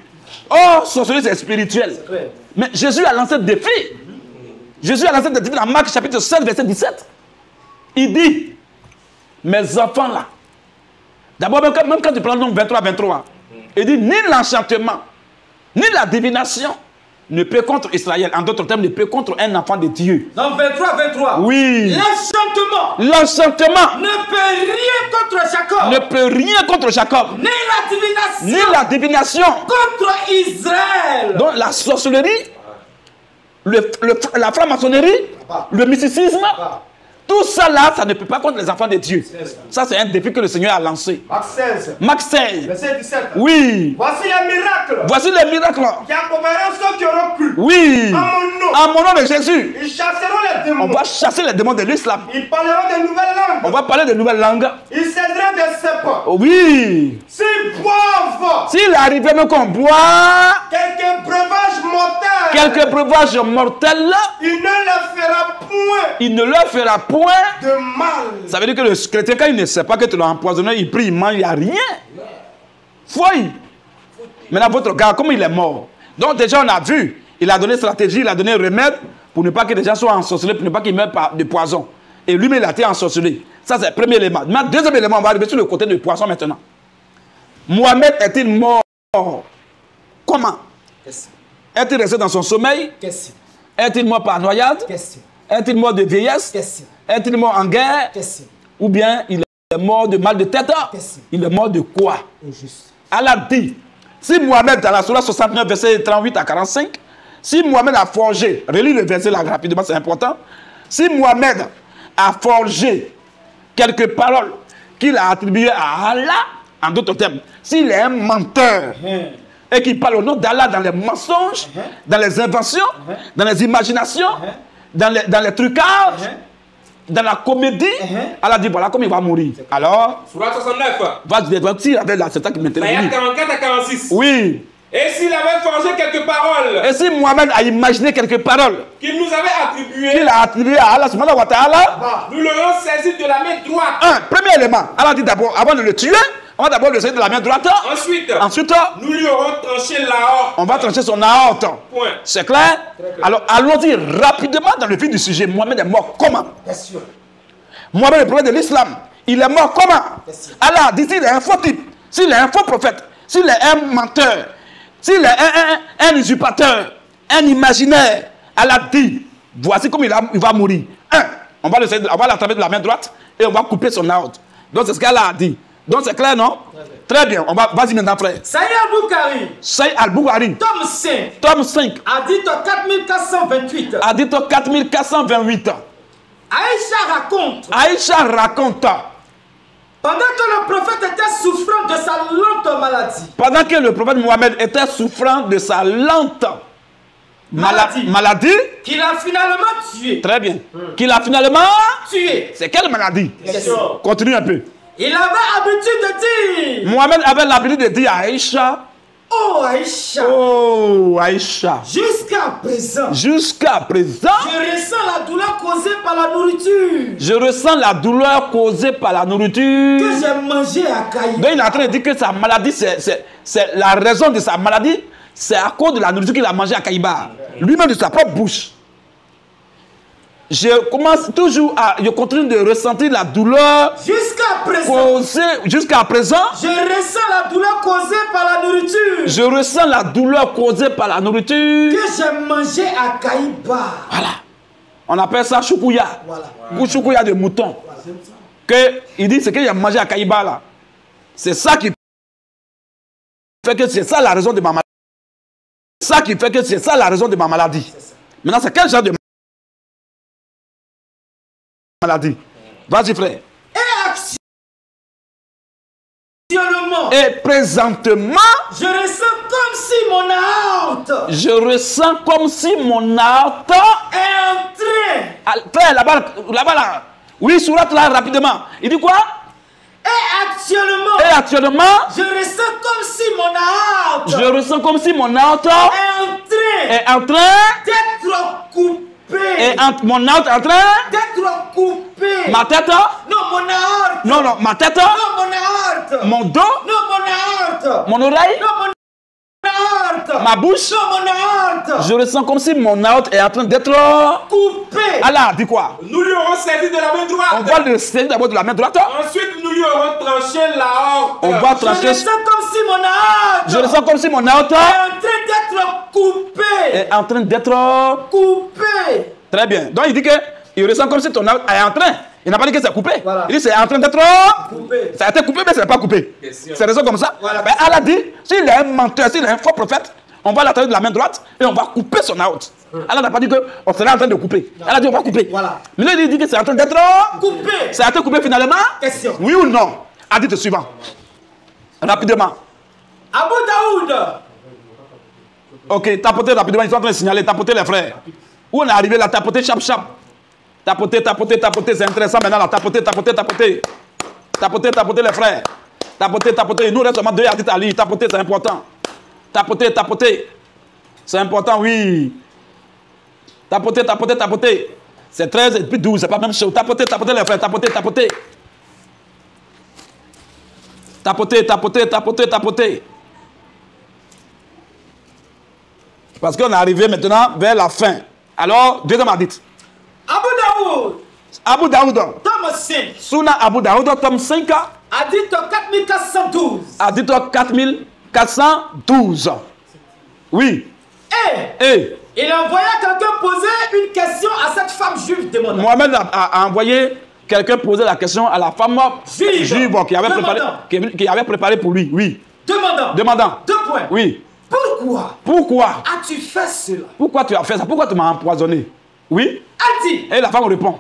Oh, sorcellerie, c'est spirituel. Mais Jésus a lancé le défi. Jésus a lancé le défi dans Marc chapitre 7, verset 17. Il dit, mes enfants là, d'abord, même quand tu prends le nombre 23, il dit, ni l'enchantement, ni la divination ne peut contre Israël. En d'autres termes, ne peut contre un enfant de Dieu. Dans 23. Oui. L'enchantement L'enchantement ne peut rien contre Jacob. ne peut rien contre Jacob. Ni la divination Ni la divination. contre Israël. Donc la sorcellerie, la franc-maçonnerie, le mysticisme, tout ça là, ça ne peut pas contre les enfants de Dieu. Ça, c'est un défi que le Seigneur a lancé. Marc 16, Marc 16. verset 17. Oui. Voici les miracles Voici les miracles. qui accompagneront ceux qui auront cru. Oui. En En mon nom de Jésus. Ils chasseront les démons. On va chasser les démons de l'islam. Ils parleront de nouvelles On langues. va parler de nouvelles langues. Ils céderont des serpents. Oui. S'ils boivent S'il arrivait même qu'on boit quelques breuvages mortels, quelques breuvages mortels, il ne leur fera point il ne leur fera point. de mal. Ça veut dire que le chrétien, quand il ne sait pas que tu l'as empoisonné, il prie, il mange, il n'y a rien. Fouille. Maintenant, votre gars, comment il est mort? Donc, déjà, on a vu, il a donné stratégie, il a donné remède pour ne pas que les gens soient ensorcelés, pour ne pas qu'ils meurent de poison. Et lui-même, il a été ensorcelé. Ça, c'est le premier élément. Maintenant, deuxième élément, on va arriver sur le côté du poisson maintenant. Mohamed est-il mort? Comment? Est-il resté dans son sommeil? Question. Est-il mort par noyade? Question. Est-il mort de vieillesse? Question. Est-il mort en guerre? Question. Ou bien il est mort de mal de tête? Question. Il est mort de quoi? Injuste. Allah dit, si Mohamed, dans la Surah 69, verset 38 à 45, si Mohamed a forgé, relis le verset là rapidement, c'est important. Si Mohamed a forgé quelques paroles qu'il a attribuées à Allah, en d'autres termes, s'il est un menteur et qu'il parle au nom d'Allah dans les mensonges, dans les inventions, dans les imaginations, dans les trucages, dans la comédie, Allah dit voilà comment il va mourir. Alors, Surah 69. vas-y, avec là, c'est ça qui m'intéresse. Ayat 44 à 46. Oui. Et s'il avait forgé quelques paroles Et si Mohamed a imaginé quelques paroles qu'il nous avait attribuées, qu'il a attribuées à Allah subhanahu wa ta'ala, nous l'aurons saisi de la main droite. un, premier élément, Allah dit d'abord, avant de le tuer, on va d'abord le saisir de la main droite. Ensuite, nous lui aurons tranché l'aorte. on va trancher son aorte. Point. C'est clair? Alors, allons-y rapidement dans le fil du sujet. Mohamed est mort comment? Bien sûr. Mohamed, le prophète de l'islam, il est mort comment? Allah dit s'il est un faux type, s'il est un faux prophète, s'il est un menteur, s'il est un usurpateur, un imaginaire, Allah dit, voici comment il va mourir. Un, on va l'attraper de la main droite et on va couper son aorte. Donc c'est ce qu'Allah a dit. Donc c'est clair, non? Très bien, vas-y maintenant, frère. Saïd Al-Bukhari, Saïd Al-Bukhari, tome 5, tome 5, Hadith 4428. Hadith 4428. Aïcha raconte Aïcha raconte Pendant que le prophète était souffrant de sa lente maladie. Pendant que le prophète Mohammed était souffrant de sa lente maladie. Qu'il a finalement tué. Très bien. Qu'il a finalement tué. C'est quelle maladie? Continue un peu. Il avait l'habitude de dire. Mohammed avait l'habitude de dire à Aïcha. Oh Aïcha. Oh Aïcha. Jusqu'à présent. Jusqu'à présent. Je ressens la douleur causée par la nourriture. Je ressens la douleur causée par la nourriture. Que j'ai mangé à Kaïba. Donc il est en train de dire que sa maladie, c'est la raison de sa maladie. C'est à cause de la nourriture qu'il a mangé à Kaïba. Lui-même de sa propre bouche. Je continue de ressentir la douleur jusqu'à présent. Je ressens la douleur causée par la nourriture. Je ressens la douleur causée par la nourriture. Que j'ai mangé à Kaïba. Voilà. On appelle ça choukouya. Voilà. Ou choukouya de mouton. Voilà. Il dit ce qu'il a mangé à Kaïba là. C'est ça qui fait que c'est ça la raison de ma maladie. C'est ça qui fait que c'est ça la raison de ma maladie. Maintenant, c'est quel genre de maladie? Vas-y, frère. Et présentement, je ressens comme si mon aorte. Je ressens comme si mon aorte est en train. Frère, là-bas, là. Oui, sourate là, rapidement. Il dit quoi? Et actuellement, je ressens comme si mon aorte. Je ressens comme si mon aorte est en train d'être coupé. Et mon aorte est en train d'être coupé. Ma tête? Non, mon aorte. Non, ma tête? Non, mon aorte. Mon dos? Non, mon aorte. Mon oreille? Non, mon aorte. Ma bouche? Non, mon aorte. Je ressens comme si mon aorte est en train d'être coupé. Allah, dis quoi? Nous lui aurons saisi de la main droite. On va le saisir d'abord de la main droite. Ensuite, nous lui aurons tranché l'aorte. On va trancher. Je ressens comme si mon aorte. Je ressens comme si mon aorte est en train d'être coupé. Est en train d'être coupé. Très bien. Donc il dit que il ressent comme si ton aorte est en train. Il n'a pas dit que c'est coupé. Voilà. Il dit c'est en train d'être coupé. Ça a été coupé, mais ce n'est pas coupé. C'est raison comme ça. Voilà. Mais Allah dit, s'il est un menteur, s'il est un faux prophète, on va l'attraper de la main droite et on va couper son aorte. Allah n'a pas dit qu'on serait en train de couper. Allah dit on va couper. Voilà. Mais là, il dit que c'est en train d'être coupé. Ça a été coupé finalement? Question. Oui ou non? Hadith le suivant. Rapidement. Abu Daoud. Ok, tapotez rapidement, ils sont en train de signaler, tapotez les frères. Où on est arrivé là, tapotez, chap. Tapotez, c'est intéressant maintenant là, tapotez les frères. Tapotez, il nous reste seulement 2 hadiths à lire, tapotez, c'est important. Tapotez. C'est important, oui. Tapotez. C'est 13 et puis 12, c'est pas même chose. Tapotez les frères, tapotez. Tapotez. Parce qu'on est arrivé maintenant vers la fin. Alors, deuxième hadith. Abu Daoud. Tome 5. Sunna Abu Daoud, tome 5. Hadith 4412. Hadith 4412. Oui. Et il envoya quelqu'un poser une question à cette femme juive demandant. Mohamed a envoyé quelqu'un poser la question à la femme juive qui avait préparé pour lui. Oui. Demandant. 2 points. Oui. Pourquoi as-tu fait cela? Pourquoi tu as fait ça? Pourquoi tu m'as empoisonné? Oui. Elle dit. Et la femme répond.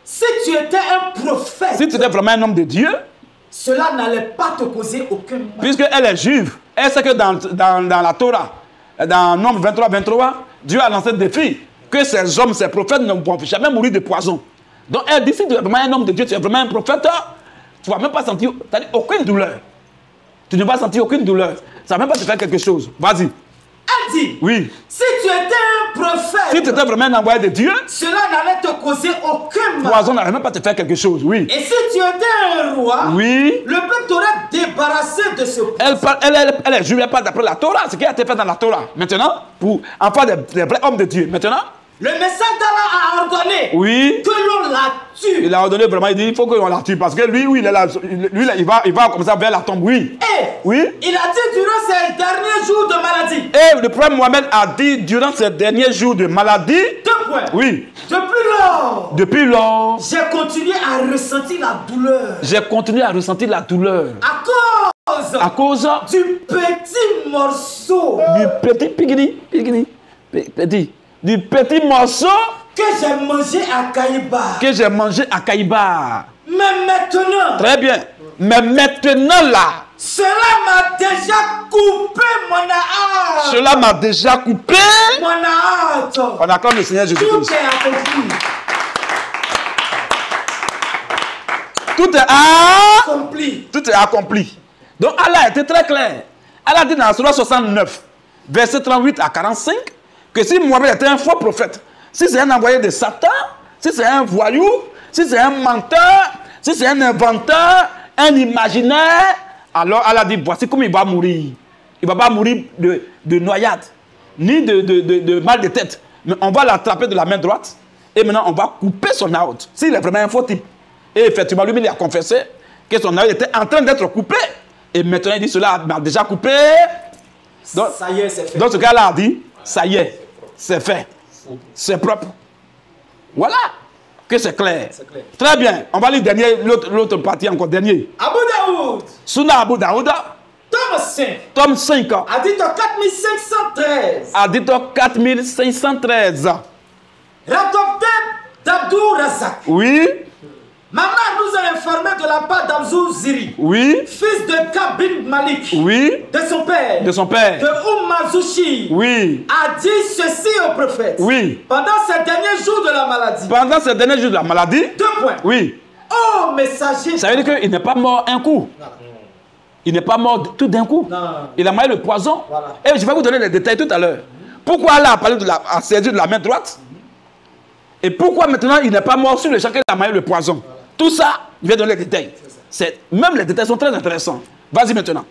Si tu étais un prophète. Si tu étais vraiment un homme de Dieu. Cela n'allait pas te causer aucun mal. Puisqu'elle est juive. Elle sait que dans la Torah, dans Nombre 23, Dieu a lancé le défi que ces hommes, ces prophètes ne vont jamais mourir de poison. Donc elle dit, si tu es vraiment un homme de Dieu, tu es vraiment un prophète, tu ne vas même pas sentir aucune douleur. Tu ne vas sentir aucune douleur. Ça ne va même pas te faire quelque chose. Vas-y. Elle dit, oui. Si tu étais un prophète, si tu étais vraiment un envoyé de Dieu, cela n'allait te causer aucun mal. Poison n'allait même pas te faire quelque chose, oui. Et si tu étais un roi, oui. Le peuple t'aurait débarrassé de ce poison. Elle est juive, elle parle d'après la Torah, ce qui a été fait dans la Torah. Maintenant, pour en faire des vrais hommes de Dieu. Maintenant, le message d'Allah a ordonné que l'on la tue. Il a ordonné vraiment, il dit il faut qu'on la tue parce que lui, il est là, il va comme ça vers la tombe, oui. Il a dit durant ces derniers jours de maladie. Et le prophète Mohammed a dit durant ces derniers jours de maladie. 2 points. Oui. Depuis lors, j'ai continué à ressentir la douleur. À cause du petit morceau. Du petit morceau que j'ai mangé à Kaïba. Mais Mais maintenant. Très bien. Mais maintenant là. Cela m'a déjà coupé mon âme. Cela m'a déjà coupé. Mon âme. On acclame le Seigneur Jésus-Christ. Tout est accompli. Tout est accompli. Tout est accompli. Donc Allah était très clair. Allah dit dans Surah 69, verset 38 à 45, que si Mohamed était un faux prophète, si c'est un envoyé de Satan, si c'est un voyou, si c'est un menteur, si c'est un inventeur, un imaginaire, alors Allah dit, voici comment il va mourir. Il ne va pas mourir de noyade, ni de mal de tête. Mais on va l'attraper de la main droite, et maintenant on va couper son aorte. S'il est vraiment un faux type. Et effectivement, lui, il a confessé que son aorte était en train d'être coupé. Et maintenant, il dit, cela m'a déjà coupé. Donc, ça y est, c'est fait. Dans ce cas-là, il dit, ça y est, c'est fait. C'est propre. Voilà. Que c'est clair. Très bien. On va lire l'autre partie encore, dernier. Abu Daoud. Sunna Abu Daoud. Tome 5. Tome 5. Hadith 4513. Hadith 4513. Rapporté d'Abdou Razak. Oui. Maman nous a informé de la part d'Abzou Ziri. Oui. Fils de Kabin Malik. Oui. De son père. De son père. De Oumazouchi. Oui. A dit ceci au prophète. Oui. Pendant ces derniers jours de la maladie. Pendant ces derniers jours de la maladie. 2 points. Oui. Oh, messager. Ça veut dire qu'il n'est pas mort un coup. Il n'est pas mort tout d'un coup. Non. Il a mangé le poison. Voilà. Et je vais vous donner les détails tout à l'heure. Pourquoi Allah a parlé a saisi de la main droite? Et pourquoi maintenant il n'est pas mort sur le champ qu'il a mangé le poison? Voilà. Tout ça, je vais donner les détails. Même les détails sont très intéressants. Vas-y maintenant.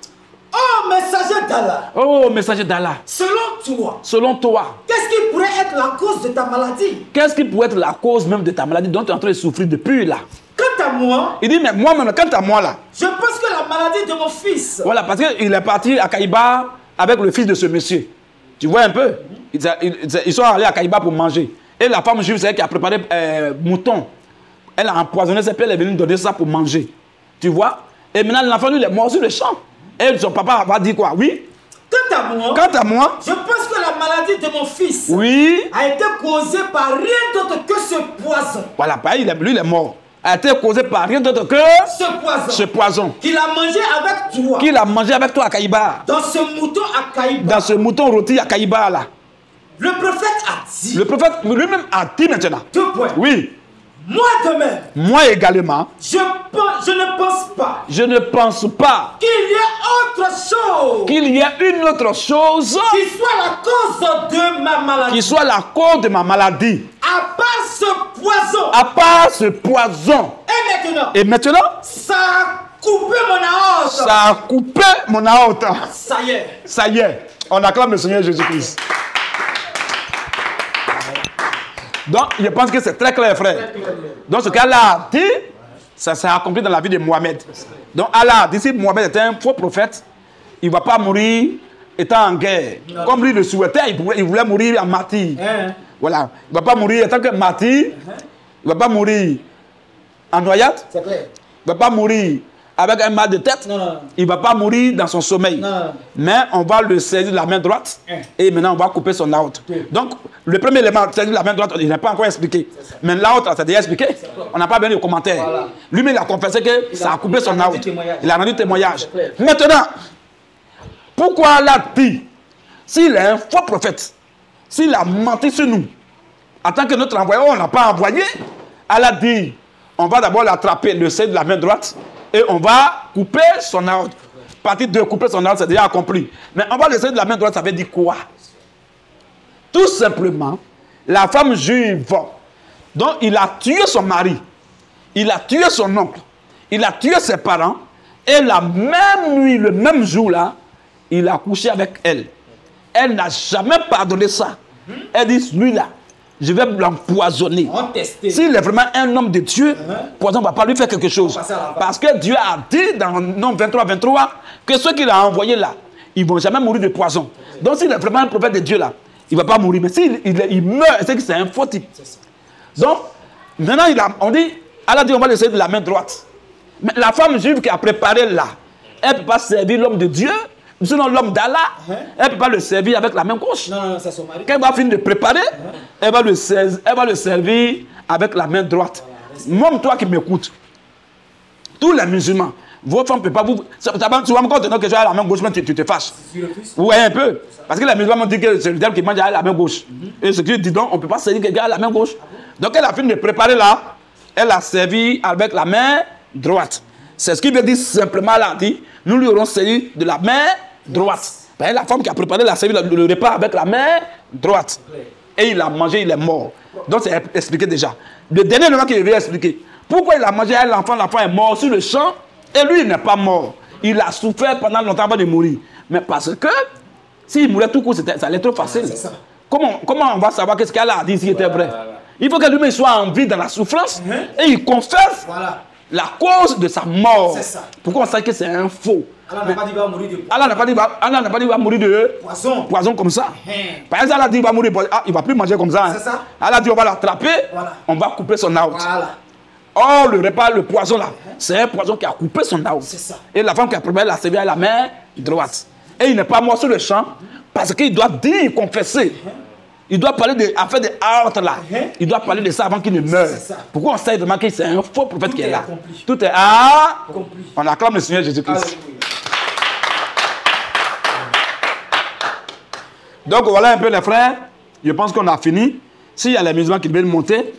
Oh, messager d'Allah. Oh, messager d'Allah. Selon toi, qu'est-ce qui pourrait être la cause de ta maladie? Qu'est-ce qui pourrait être la cause même de ta maladie dont tu es en train de souffrir depuis là? Quant à moi, il dit, mais moi-même, quant à moi là, je pense que la maladie de mon fils. Voilà, parce qu'il est parti à Kaïba avec le fils de ce monsieur. Tu vois un peu? Ils sont allés à Kaïba pour manger. Et la femme juive, c'est elle qui a préparé mouton. Elle a empoisonné ses pères, elle est venue donner ça pour manger. Tu vois? Et maintenant, l'enfant, lui, il est mort sur le champ. Et son papa va dire quoi? Oui? Quant à moi, je pense que la maladie de mon fils a été causée par rien d'autre que ce poison. Voilà, lui, il est mort. A été causé par rien d'autre que ce poison. Qu'il a mangé avec toi. Qu'il a mangé avec toi à Kaïba. Dans ce mouton à Kaïba. Dans ce mouton rôti à Kaïba là. Le prophète a dit. Le prophète lui-même a dit maintenant. 2 points. Oui. Moi de même. Moi également. Je ne pense pas. Je ne pense pas. Qu'il y ait autre chose. Qu'il y ait une autre chose. Qui soit la cause de ma maladie. Qui soit la cause de ma maladie. À part ce poison. À part ce poison. Et maintenant. Ça a coupé mon aorte. Ça a coupé mon aorte. Ça y est. Ça y est. On acclame le Seigneur Jésus-Christ. Donc, je pense que c'est très clair, frère. Donc, ce qu'Allah dit, ça s'est accompli dans la vie de Mohamed. Donc, Allah dit, si Mohamed était un faux prophète, il ne va pas mourir étant en guerre. Comme lui le souhaitait, il voulait mourir en martyr. Voilà. Il ne va pas mourir en tant que martyr. Il ne va pas mourir en noyade. C'est clair. Il ne va pas mourir avec un mal de tête. Non. Il ne va pas mourir dans son sommeil. Non. Mais on va le saisir de la main droite. Et maintenant, on va couper son aorte. Donc, le premier élément, saisir de la main droite, il n'est pas encore expliqué. Mais l'autre, ça a déjà expliqué. On n'a pas bien de commentaires. Voilà. Lui-même, il a confessé que ça a coupé son aorte. Il a rendu témoignage. Maintenant, pourquoi Allah dit, s'il est un faux prophète, s'il a menti sur nous, en tant que notre envoyé, on n'a pas envoyé, Allah dit, on va d'abord l'attraper, le saisir de la main droite, et on va couper son aorte. Partie de couper son aorte, c'est déjà accompli. Mais on va le saisir de la main droite, ça veut dire quoi? Tout simplement, la femme juive, donc il a tué son mari, il a tué son oncle, il a tué ses parents, et la même nuit, le même jour-là, il a couché avec elle. Elle n'a jamais pardonné ça. Elle dit, lui-là, je vais l'empoisonner. S'il est vraiment un homme de Dieu, poison ne va pas lui faire quelque chose. Parce que Dieu a dit dans Nom 23, que ceux qu'il a envoyés là, ils ne vont jamais mourir de poison. Donc s'il est vraiment un prophète de Dieu là, il ne va pas mourir. Mais s'il meurt, c'est que c'est un faux type. Donc, maintenant, on dit, Allah dit, on va laisser de la main droite. Mais la femme juive qui a préparé là, elle ne peut pas servir l'homme de Dieu. Sinon, l'homme d'Allah, elle ne peut pas le servir avec la main gauche. Non, c'est son mari. Quand elle va finir de préparer, elle va le servir avec la main droite. Même toi qui m'écoutes, Tous les musulmans. Vos femmes ne peuvent pas vous... Souvent, quand tu donnes quelque chose à la main gauche, tu te fâches. Vous voyez un peu. Parce que les musulmans m'ont dit que c'est le diable qui mange à la main gauche. Et ce qui dit donc, on ne peut pas servir quelqu'un à la main gauche. Donc elle a fini de préparer là. Elle a servi avec la main droite. C'est ce qui veut dire simplement là. Dit, nous lui aurons servi de la main droite. La femme qui a préparé la servi le repas avec la main droite. Et il a mangé, il est mort. Donc c'est expliqué déjà. Le dernier élément qu'il devait expliquer. Pourquoi il a mangé à l'enfant est mort sur le champ. Et lui, il n'est pas mort. Il a souffert pendant longtemps avant de mourir. Mais parce que, s'il mourait tout court, ça allait être trop facile. Comment on va savoir qu'est-ce qu'elle a dit s'il était vrai? Il faut que lui-même soit en vie dans la souffrance et il confesse la cause de sa mort. Pourquoi on sait que c'est un faux? Allah n'a pas dit qu'il va mourir de poison comme ça. Par exemple, Allah a dit qu'il va mourir de poison. Ah, il ne va plus manger comme ça. Allah a dit on va l'attraper, on va couper son out. Or, le repas, le poison là, c'est un poison qui a coupé son out. Et la femme qui a préparé la servi à la main droite. Et il n'est pas mort sur le champ parce qu'il doit dire, confesser. Il doit parler de affaire de out là. Il doit parler de ça avant qu'il ne meure. Pourquoi on sait vraiment que c'est un faux prophète qui est là? Tout est accompli. On acclame le Seigneur Jésus-Christ. Donc voilà un peu les frères. Je pense qu'on a fini. S'il y a les musulmans qui veulent monter,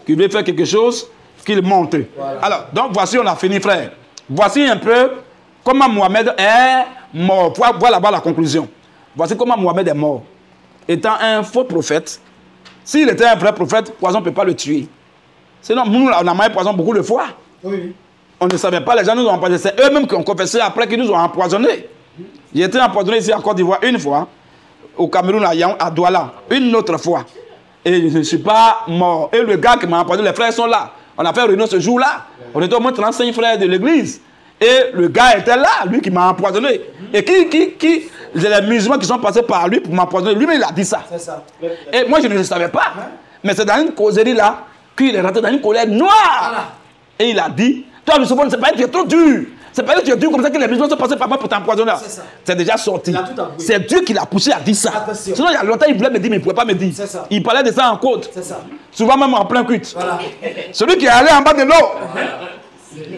qui veulent faire quelque chose, qu'ils montent. Alors, donc voici, on a fini, frère. Voici un peu comment Mohamed est mort. Voir là-bas la conclusion. Voici comment Mohamed est mort. Étant un faux prophète, s'il était un vrai prophète, le poison ne peut pas le tuer. Sinon, nous, on a mangé poison beaucoup de fois. Oui. On ne savait pas, les gens nous ont empoisonné. C'est eux-mêmes qui ont confessé après qu'ils nous ont empoisonnés. J'ai été empoisonné ici en Côte d'Ivoire une fois, au Cameroun, à Douala, une autre fois. Et je ne suis pas mort. Et le gars qui m'a empoisonné, les frères sont là. On a fait une réunion ce jour-là. On était au moins 35 frères de l'église. Et le gars était là, lui qui m'a empoisonné. Et les musulmans qui sont passés par lui pour m'empoisonner, lui-même il a dit ça. Et moi je ne le savais pas. Mais c'est dans une causerie là qu'il est rentré dans une colère noire. Et il a dit, toi le souvent, c'est pas que tu es trop dur. C'est pas que tu es dur comme ça que les musulmans sont passés par moi pour t'empoisonner. C'est déjà sorti. C'est Dieu qui l'a poussé à dire ça. Attention. Sinon il y a longtemps il voulait me dire, mais il ne pouvait pas me dire. Il parlait de ça en côte. Souvent même en plein culte. Voilà. Celui qui est allé en bas de l'eau.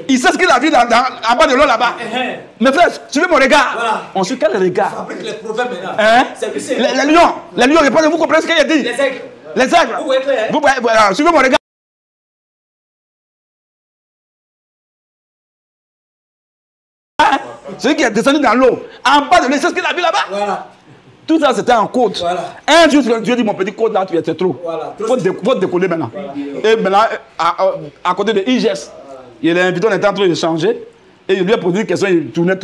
Il sait ce qu'il a vu en bas de l'eau là-bas. Mes frères, suivez mon regard. Voilà. On suit quel regard? Les prophètes maintenant. Les lions, répondez-vous, comprenez ce qu'il a dit? Les aigles. Vous voyez, suivez mon regard. Celui qui est descendu dans l'eau, en bas de l'eau, c'est ce qu'il a vu là-bas. Voilà. Tout ça, c'était en côte. Voilà. Un jour, Dieu dit, mon petit côte là, tu es trop. Voilà. Faut décoller maintenant. Voilà. Et maintenant, à côté de Iges, il a invité, on était en train de changer. Et il lui a posé une question, il tournait.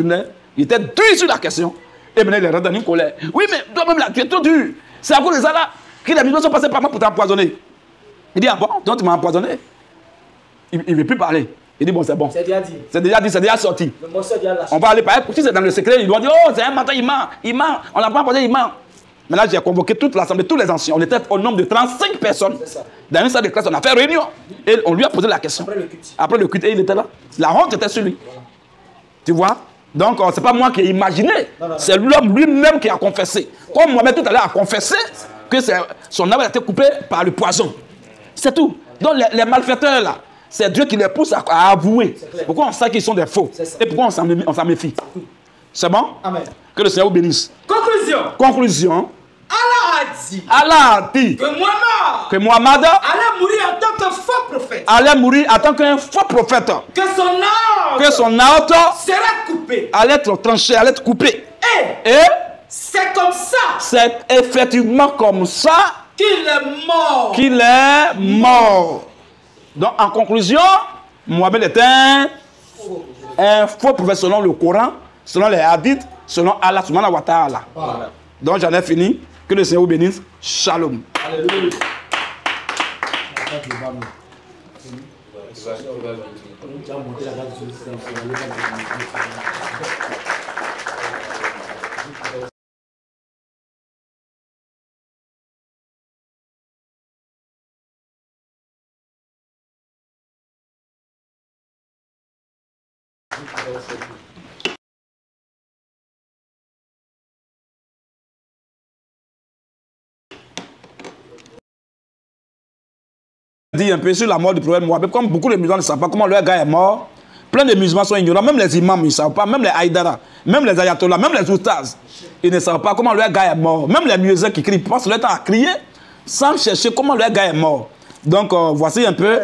Il était dur sur la question. Et maintenant, il est rentré dans une colère. Oui, mais toi-même là, tu es trop dur. C'est à cause de ça là que les musulmans sont passés par moi pour t'empoisonner. Il dit, ah bon, donc tu m'as empoisonné. Il ne veut plus parler. Il dit, bon, c'est bon. C'est déjà dit. C'est déjà dit, c'est déjà sorti. On va aller par exemple, si c'est dans le secret, il doit dire, oh, c'est un matin, il ment. On n'a pas empoisonné, il ment. Mais là, j'ai convoqué toute l'assemblée, tous les anciens. On était au nombre de 35 personnes. Dans une salle de classe, on a fait réunion. Et on lui a posé la question. Après le culte, et il était là. La honte était sur lui. Tu vois? Donc, ce n'est pas moi qui ai imaginé. C'est l'homme lui-même qui a confessé. Comme Mohamed tout à l'heure a confessé que son âme a été coupée par le poison. C'est tout. Donc, les malfaiteurs là, c'est Dieu qui les pousse à avouer. Pourquoi on sait qu'ils sont des faux? Et pourquoi on s'en méfie? C'est bon? Amen. Que le Seigneur vous bénisse. Conclusion. Allah a dit que Muhammad allait mourir en tant que faux prophète. Allait mourir en tant qu'un faux prophète. Que son âme sera coupé. Allait être tranché, allait être coupé. Et c'est comme ça. C'est effectivement comme ça qu'il est mort. Donc en conclusion, Mohamed est un faux prophète selon le Coran, selon les hadiths, selon Allah subhanahu wa ta'ala. Voilà. Donc j'en ai fini. Que le Seigneur vous bénisse. Shalom. Alléluia. Dit un peu sur la mort du prophète Mohamed, comme beaucoup de musulmans ne savent pas comment leur gars est mort, Plein de musulmans sont ignorants. Même les imams, ils ne savent pas. Même les haïdara, même les ayatollahs, même les oustaz, ils ne savent pas comment leur gars est mort. Même les muezzins qui crient, ils passent leur temps à crier sans chercher comment leur gars est mort. Donc, voici un peu,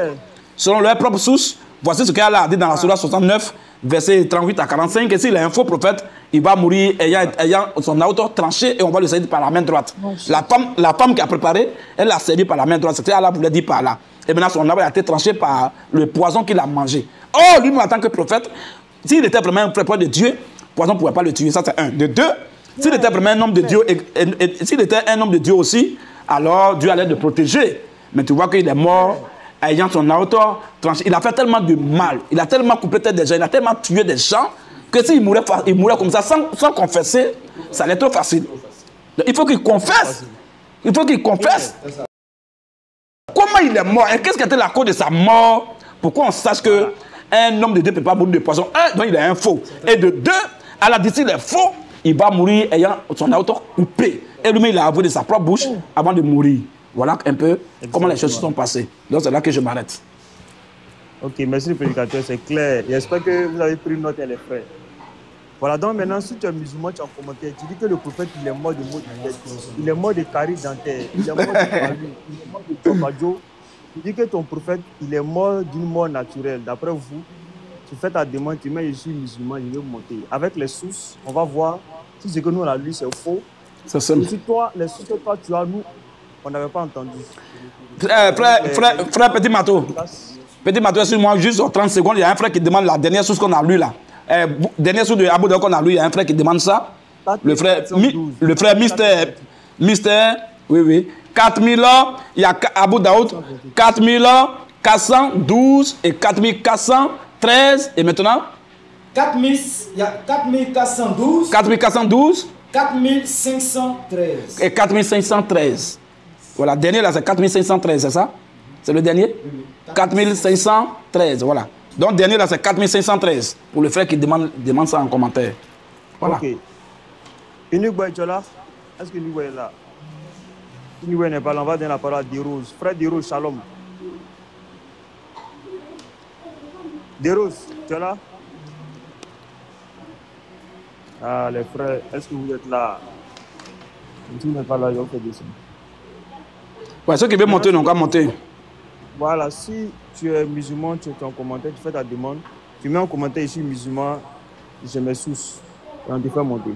selon leur propre source, voici ce qu'Allah a dit dans la Sourate 69, versets 38 à 45. Et s'il est un faux prophète, il va mourir ayant son auto tranché et on va le servir par la main droite. La femme qui a préparé, elle l'a servi par la main droite. C'était Allah voulait dire par là. Et maintenant, son âme a été tranché par le poison qu'il a mangé. Oh, lui, en tant que prophète, s'il était vraiment un prophète de Dieu, le poison ne pouvait pas le tuer. Ça, c'est un. De deux, s'il était vraiment un homme de Dieu, et s'il était un homme de Dieu aussi, alors Dieu allait le protéger. Mais tu vois qu'il est mort ayant son auto tranché. Il a fait tellement de mal, il a tellement coupé tête des gens, il a tellement tué des gens, que s'il mourait comme ça, sans confesser, ça allait être trop facile. Donc, il faut qu'il confesse. Il faut qu'il confesse. Comment il est mort? Et qu'est-ce qui était la cause de sa mort? Pourquoi on sache qu'un homme de Dieu ne peut pas mourir de poison? Un, donc il est un faux. Et de deux, Allah dit s'il est faux, il va mourir ayant son auto coupé. Et lui-même, il a avoué de sa propre bouche avant de mourir. Voilà un peu comment les choses se sont passées. Donc c'est là que je m'arrête. Ok, merci le prédicateur, c'est clair. J'espère que vous avez pris note, les frères. Voilà, donc maintenant, si tu es musulman, tu as commenté, tu dis que le prophète, il est mort de maux de tête, il est mort de caries dentaires, il est mort de palu, il est mort de tomajo. Tu dis que ton prophète, il est mort d'une mort naturelle. D'après vous, tu fais ta demande, tu mets, je suis musulman, je vais monter. Avec les sources, on va voir si ce que nous, on a lu, c'est faux. C'est simple. Et si toi, les sources que toi, tu as, nous, on n'avait pas entendu. Frère Petit Mato. Petit Mato, excuse-moi, juste en 30 secondes, il y a un frère qui demande la dernière source qu'on a lue là. Dernière source de Abou Daoud qu'on a lu, il y a un frère qui demande ça. Le frère Mystère, oui. 4000 ans, il y a Abou Daoud, 4412 et 4413. Et maintenant 4412. 4412. 4513. Et 4513. Voilà, dernier là, c'est 4513, c'est ça? C'est le dernier? Oui. 4513, voilà. Donc, dernier là, c'est 4513. Pour le frère qui demande ça en commentaire. Voilà. Ok. Inouï tu es là? Est-ce que Inouï est là? Inouï n'est pas là, on va donner la parole à Desroses. Frère Desroses, shalom. Desroses, tu es là? Ah, les frères, est-ce que vous êtes là? Si vous n'êtes pas là, je vais faire descendre. Ouais, ceux qui veulent monter, n'ont qu'à monter. Voilà, si tu es musulman, tu es en commentaire, tu fais ta demande, tu mets en commentaire ici musulman, je mes sources, et on te fait monter.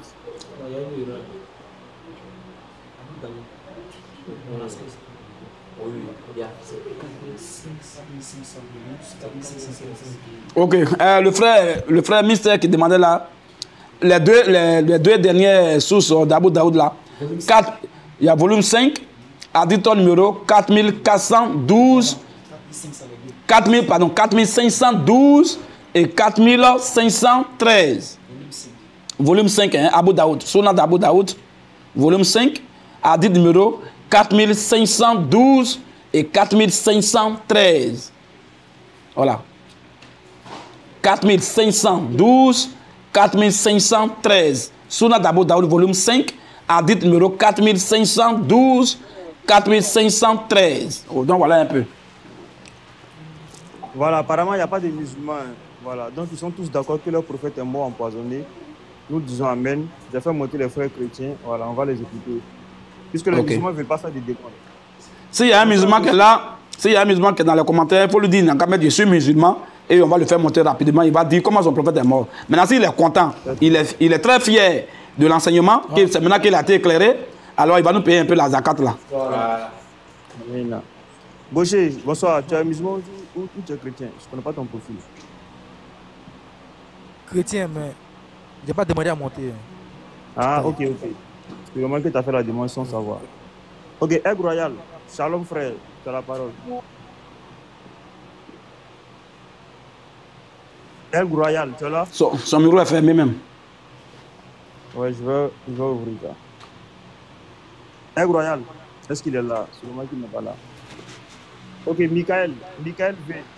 Ok, le frère Mystère qui demandait là, les deux dernières sources d'Abou Daoud là, il y a volume 5, additon numéro 4412, 4512 et 4513. Volume 5, hein, Abou Daoud, Sunnah d'Abou Daoud, volume 5, addit numéro 4512 et 4513. Voilà. 4512, 4513. Sunnah d'Abou Daoud, volume 5, addit numéro 4512, 4513. Oh, donc voilà un peu. Voilà, apparemment, il n'y a pas de musulmans. Voilà, donc ils sont tous d'accord que leur prophète est mort empoisonné. Nous disons Amen. J'ai fait monter les frères chrétiens. Voilà, on va les écouter. Puisque les musulmans ne veulent pas faire des décomptes. S'il y a un musulman qui est là, s'il y a un musulman qui est dans les commentaires, il faut lui dire, je suis musulman, et on va le faire monter rapidement. Il va dire comment son prophète est mort. Maintenant, s'il est content, il est très fier de l'enseignement, c'est maintenant qu'il a été éclairé, alors il va nous payer un peu la zakat là. Voilà. Boucher, bonsoir. Tu es musulman ou tu es chrétien? Je ne connais pas ton profil. Chrétien, mais je n'ai pas demandé à monter. Ah, ok. C'est vraiment que tu as fait la demande sans savoir. Ok, Aigle Royal. Shalom frère, tu as la parole. Aigle Royal, tu es là? Son micro est fermé même. Ouais, je vais ouvrir ça. Aigle Royal, est-ce qu'il est là? C'est le qu'il n'est pas là. Ok, Michael V.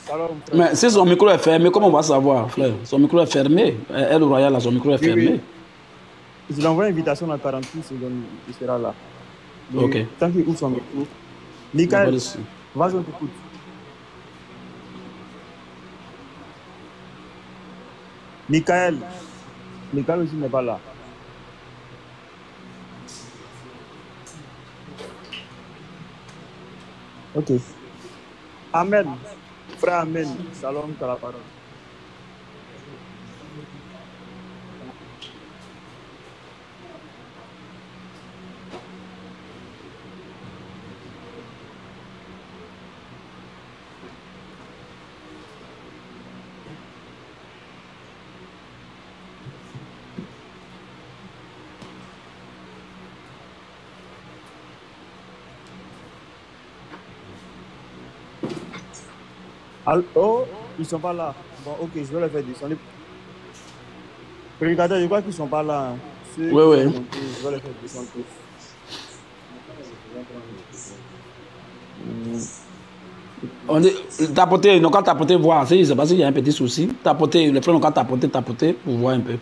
Shalom frère. Mais si son micro est fermé, comment on va savoir, frère? Son micro est fermé. Aigle Royal, son micro est fermé. Je lui envoie une invitation dans 48 secondes, il sera là. Mais ok. Tant qu'il ouvre son micro. Michael, vas-y, on t'écoute. Michael. Michael aussi n'est pas là. Ok. Amen. Frère Amen. Shalom, tu as la parole. Oh, ils sont pas là. Bon, ok, je vais les faire descendre. Prédicateur, je crois qu'ils sont pas là. Hein. Oui, oui. Monter, je vais les faire descendre tous. On dit, tapoter, donc quand tapoter, voir, c'est parce qu'il y a un petit souci. Tapoter, les frères, quand tapoter, pour voir un peu.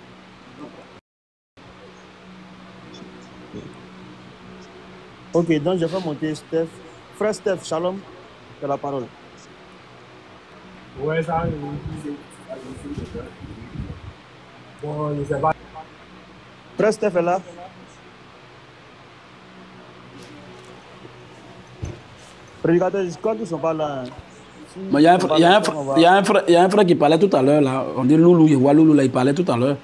Ok, donc je vais monter Steph. Frère Steph, shalom, tu as la parole. Ouais, ça, bon, je sais pas. Frère Steph est là. Prédicateur, je crois qu'ils ne sont pas là. Il y a un frère qui parlait tout à l'heure, là. On dit Loulou, il voit Loulou, là, il parlait tout à l'heure.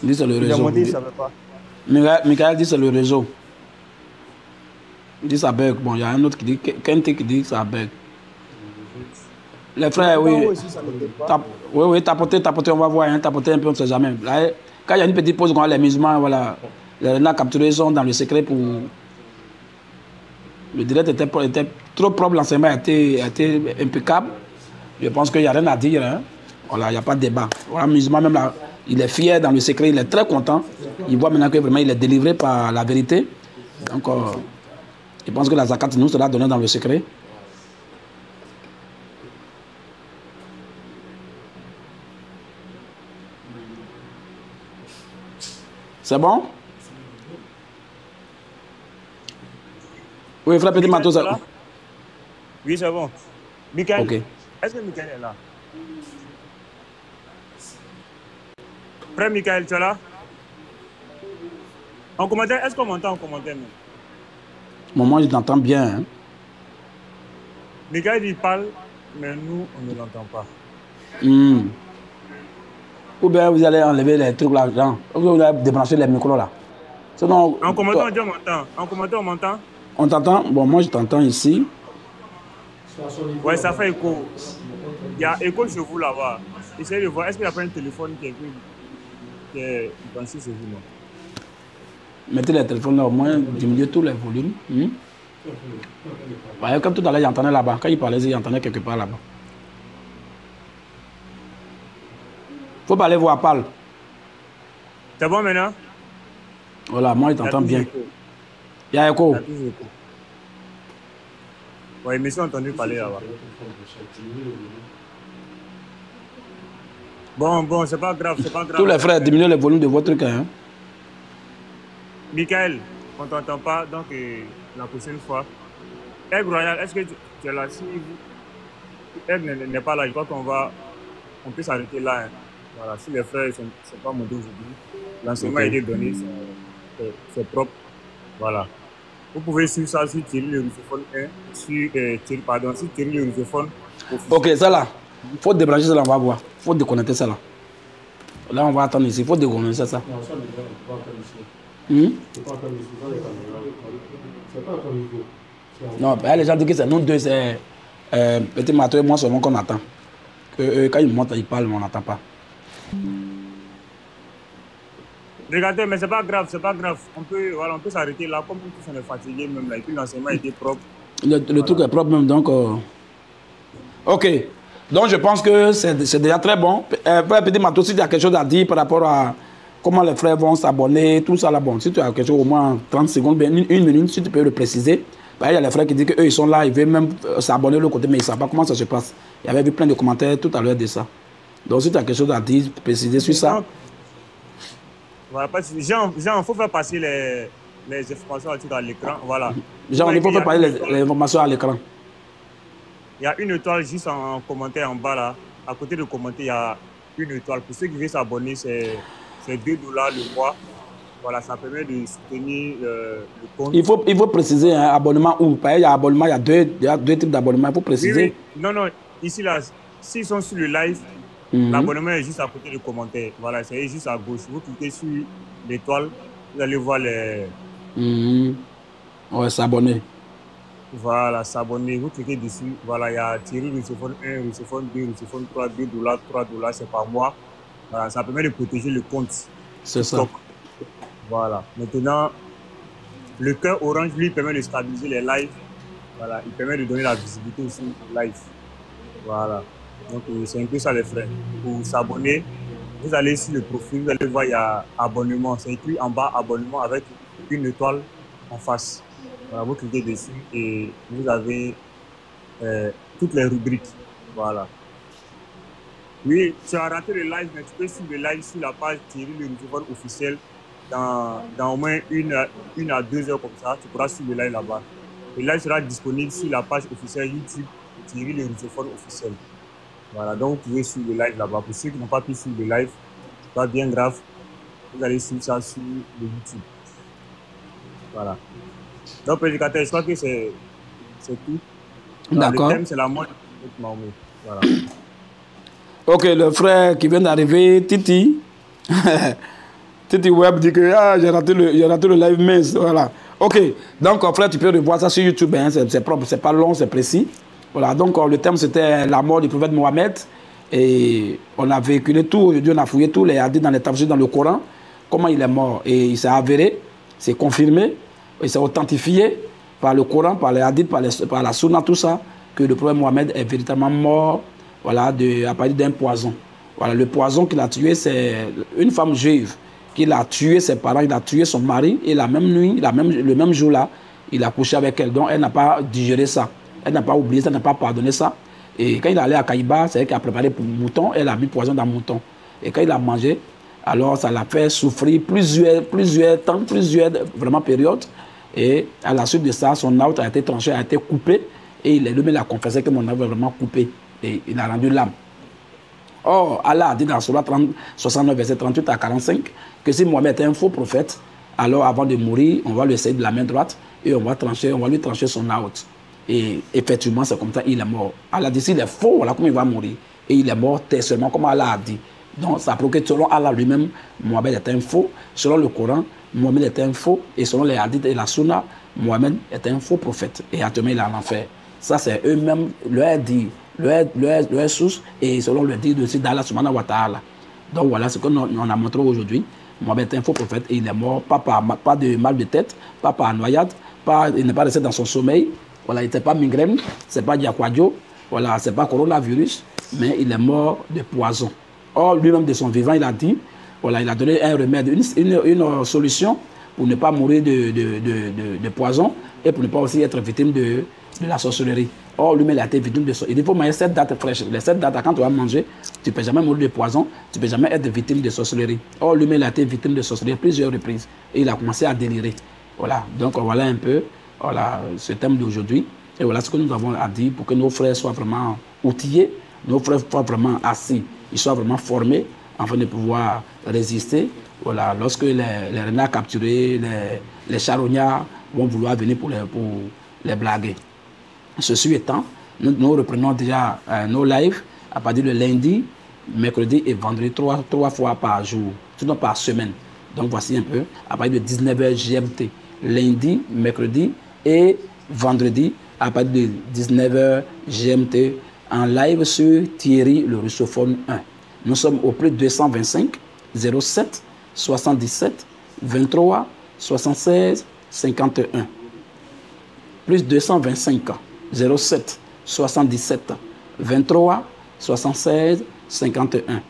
Il dit c'est le réseau. Il ne savait pas. Michael dit c'est le réseau. Il dit ça bug. Bon, il y a un autre qui dit, Kente qui dit ça bug. Les frères, oui. Oui, tapoter, on va voir, hein, tapoter un peu, on ne sait jamais. Là, quand il y a une petite pause, quand les musulmans, voilà, les renards capturés sont dans le secret pour. Le direct était trop propre, l'enseignement était impeccable. Je pense qu'il n'y a rien à dire. Hein. Voilà, il n'y a pas de débat. Voilà, le musulman, même là, il est fier dans le secret, il est très content. Il voit maintenant que vraiment il est délivré par la vérité. Donc, je pense que la zakat nous sera donnée dans le secret. C'est bon? Oui, frère Petit Matos. Oui, c'est bon. Michael, okay. Est-ce que Michael est là? Frère Michael, tu es là? En commentaire, est-ce qu'on m'entend en commentaire? Bon, moi, je t'entends bien. Hein? Michael, il parle, mais nous, on ne l'entend pas. Ou bien vous allez enlever les trucs là, genre. Ou bien vous allez débrancher les micros là. Sinon, en commentaire, on m'entend. En commentaire, on m'entend? On t'entend? Bon, moi, je t'entends ici. Ouais, ça fait écho. Il y a écho chez vous là-bas. Essayez de voir. Est-ce qu'il n'y a pas un téléphone qui est branché chez vous là? Mettez les téléphones là, au moins diminuer tous les volumes. Ouais, comme tout à l'heure, j'entendais là-bas. Quand il parlait, j'entendais quelque part là-bas. Faut pas aller voir Paul. C'est bon maintenant? Voilà, moi, je t'entends bien. Il y a écho. Oui, mais j'ai entendu parler là-bas. Bon, c'est pas grave, c'est pas grave. Tous les frères, diminuez le volume de votre truc. Hein. Michael, on ne t'entend pas, donc la prochaine fois. Aigle Royal, est-ce que tu es là? Si Aigle n'est pas là, je crois on peut s'arrêter là. Hein. Voilà, si les frères ne sont pas montés aujourd'hui, l'enseignement a été donné, c'est propre. Voilà. Vous pouvez suivre ça sur Thierry le Russophone 1, sur Thierry le Russophone. Ok, ça là, il faut débrancher ça là, on va voir. Il faut déconnecter ça là. Là, on va attendre ici, il faut déconnecter ça. Non, ben, les gens disent que c'est nous deux, c'est Petit Matou et moi seulement qu'on attend. Que, quand ils montent, ils parlent, mais on n'attend pas. Regardez, mais c'est pas grave, c'est pas grave. On peut s'arrêter là, comme tous on est fatigué même là, et puis l'enseignement était propre. Le truc est propre même, donc... Ok, donc je pense que c'est déjà très bon. Petit Matou, si tu as quelque chose à dire par rapport à comment les frères vont s'abonner, tout ça là, bon, si tu as quelque chose au moins 30 secondes, bien, une minute, si tu peux le préciser. Il y a les frères qui disent qu'eux, ils sont là, ils veulent même s'abonner de l'autre côté, mais ils ne savent pas comment ça se passe. Il y avait vu plein de commentaires tout à l'heure de ça. Donc, si tu as quelque chose à dire, préciser sur ça. Voilà, Jean, il faut faire passer les informations à l'écran. Voilà. Jean, il faut faire passer les informations à l'écran. Il y a une étoile juste en commentaire en bas là. À côté de commenter, il y a une étoile. Pour ceux qui veulent s'abonner, c'est 2 $ le mois. Voilà, ça permet de soutenir le compte. Il faut préciser un abonnement où? Il y a abonnement, il y a deux types d'abonnement. Il faut préciser. Oui. Non, ici, là, s'ils sont sur le live, l'abonnement est juste à côté du commentaire. Voilà, c'est juste à gauche. Vous cliquez sur l'étoile, vous allez voir les... Ouais, s'abonner. Voilà, s'abonner. Vous cliquez dessus. Voilà, il y a Thierry Russophone 1, Russophone 2, Russophone 3, 2 $, 3 $, c'est par mois. Voilà, ça permet de protéger le compte. C'est ça. Voilà. Maintenant, le cœur orange, lui, permet de stabiliser les lives. Voilà, il permet de donner la visibilité aussi aux lives. Voilà. Donc, c'est un peu ça les frais. Pour s'abonner, vous allez sur le profil, vous allez voir, il y a abonnement. C'est écrit en bas, abonnement avec une étoile en face. Voilà, vous cliquez dessus et vous avez toutes les rubriques. Voilà. Oui, tu as raté le live, mais tu peux suivre le live sur la page Thierry le Russophone officiel dans au moins une à 2 heures comme ça. Tu pourras suivre le live là-bas. Le live sera disponible sur la page officielle YouTube Thierry le Russophone officiel. Voilà, donc vous pouvez suivre le live là-bas. Pour ceux qui n'ont pas pu suivre le live, c'est pas bien grave. Vous allez suivre ça sur le YouTube. Voilà. Donc, prédicateur, je crois que c'est tout. D'accord. Le thème, c'est la mort de Mahomet. Voilà. Ok, le frère qui vient d'arriver, Titi. Titi Web dit que j'ai raté le live mince. Voilà. Ok, donc frère, tu peux revoir ça sur YouTube. Hein, c'est propre, c'est pas long, c'est précis. Voilà, donc le thème c'était la mort du prophète Mohammed. Et on a véhiculé tout, aujourd'hui on a fouillé tout, les hadiths dans les tafsirs dans le Coran, comment il est mort. Et il s'est avéré, c'est confirmé, il s'est authentifié par le Coran, par les hadiths, par la sunna, tout ça, que le prophète Mohammed est véritablement mort, voilà, à partir d'un poison. Voilà, le poison qu'il a tué, c'est une femme juive qui a tué ses parents, il a tué son mari, et la même nuit, le même jour-là, il a couché avec elle. Donc elle n'a pas digéré ça, elle n'a pas oublié ça, elle n'a pas pardonné ça. Et quand il est allé à Kaïba, c'est elle qui a préparé pour le mouton, elle a mis poison dans le mouton. Et quand il a mangé, alors ça l'a fait souffrir plusieurs temps, plusieurs vraiment périodes. Et à la suite de ça, son out a été tranché, a été coupé. Et lui-même a confessé que mon out est vraiment coupé. Et il a rendu l'âme. Or, Allah a dit dans Surah 69, verset 38 à 45, que si Mohammed est un faux prophète, alors avant de mourir, on va le saisir de la main droite et on va lui trancher son out. Et effectivement, c'est comme ça, il est mort. Allah dit, s'il est faux, voilà comment il va mourir. Et il est mort seulement comme Allah a dit. Donc, ça prouve que selon Allah lui-même, Mohammed est un faux. Selon le Coran, Mohammed est un faux. Et selon les hadiths et la sunna, Mohammed est un faux prophète. Et actuellement, il est en enfer. Ça, c'est eux-mêmes, leur source, et selon le dit aussi d'Allah subhanahu wa ta'ala. Donc, voilà ce qu'on a montré aujourd'hui. Mohammed est un faux prophète et il est mort, pas de mal de tête, pas par noyade, il n'est pas resté dans son sommeil. Voilà, il n'était pas migraine, ce n'est pas diaquadio, voilà, ce n'est pas coronavirus, mais il est mort de poison. Or, lui-même de son vivant, il a dit, voilà, il a donné un remède, une solution pour ne pas mourir de poison et pour ne pas aussi être victime de la sorcellerie. Or, lui-même, il a été victime de sorcellerie. Il faut manger 7 dates fraîches. Les 7 dates, quand tu vas manger, tu ne peux jamais mourir de poison, tu ne peux jamais être victime de sorcellerie. Or, lui-même, il a été victime de sorcellerie plusieurs reprises et il a commencé à délirer. Voilà, donc voilà un peu. Voilà ce thème d'aujourd'hui. Et voilà ce que nous avons à dire pour que nos frères soient vraiment outillés, nos frères soient vraiment assis, ils soient vraiment formés afin de pouvoir résister. Voilà, lorsque les renards capturés, les charognards vont vouloir venir pour les blaguer. Ceci étant, nous reprenons déjà nos lives à partir de lundi, mercredi et vendredi, trois fois par jour, sinon par semaine. Donc voici un peu, à partir de 19h GMT, lundi, mercredi et vendredi à partir de 19h GMT en live sur Thierry le Russophone 1. Nous sommes au plus 225 07 77 23 76 51. Plus 225 07 77 23 76 51.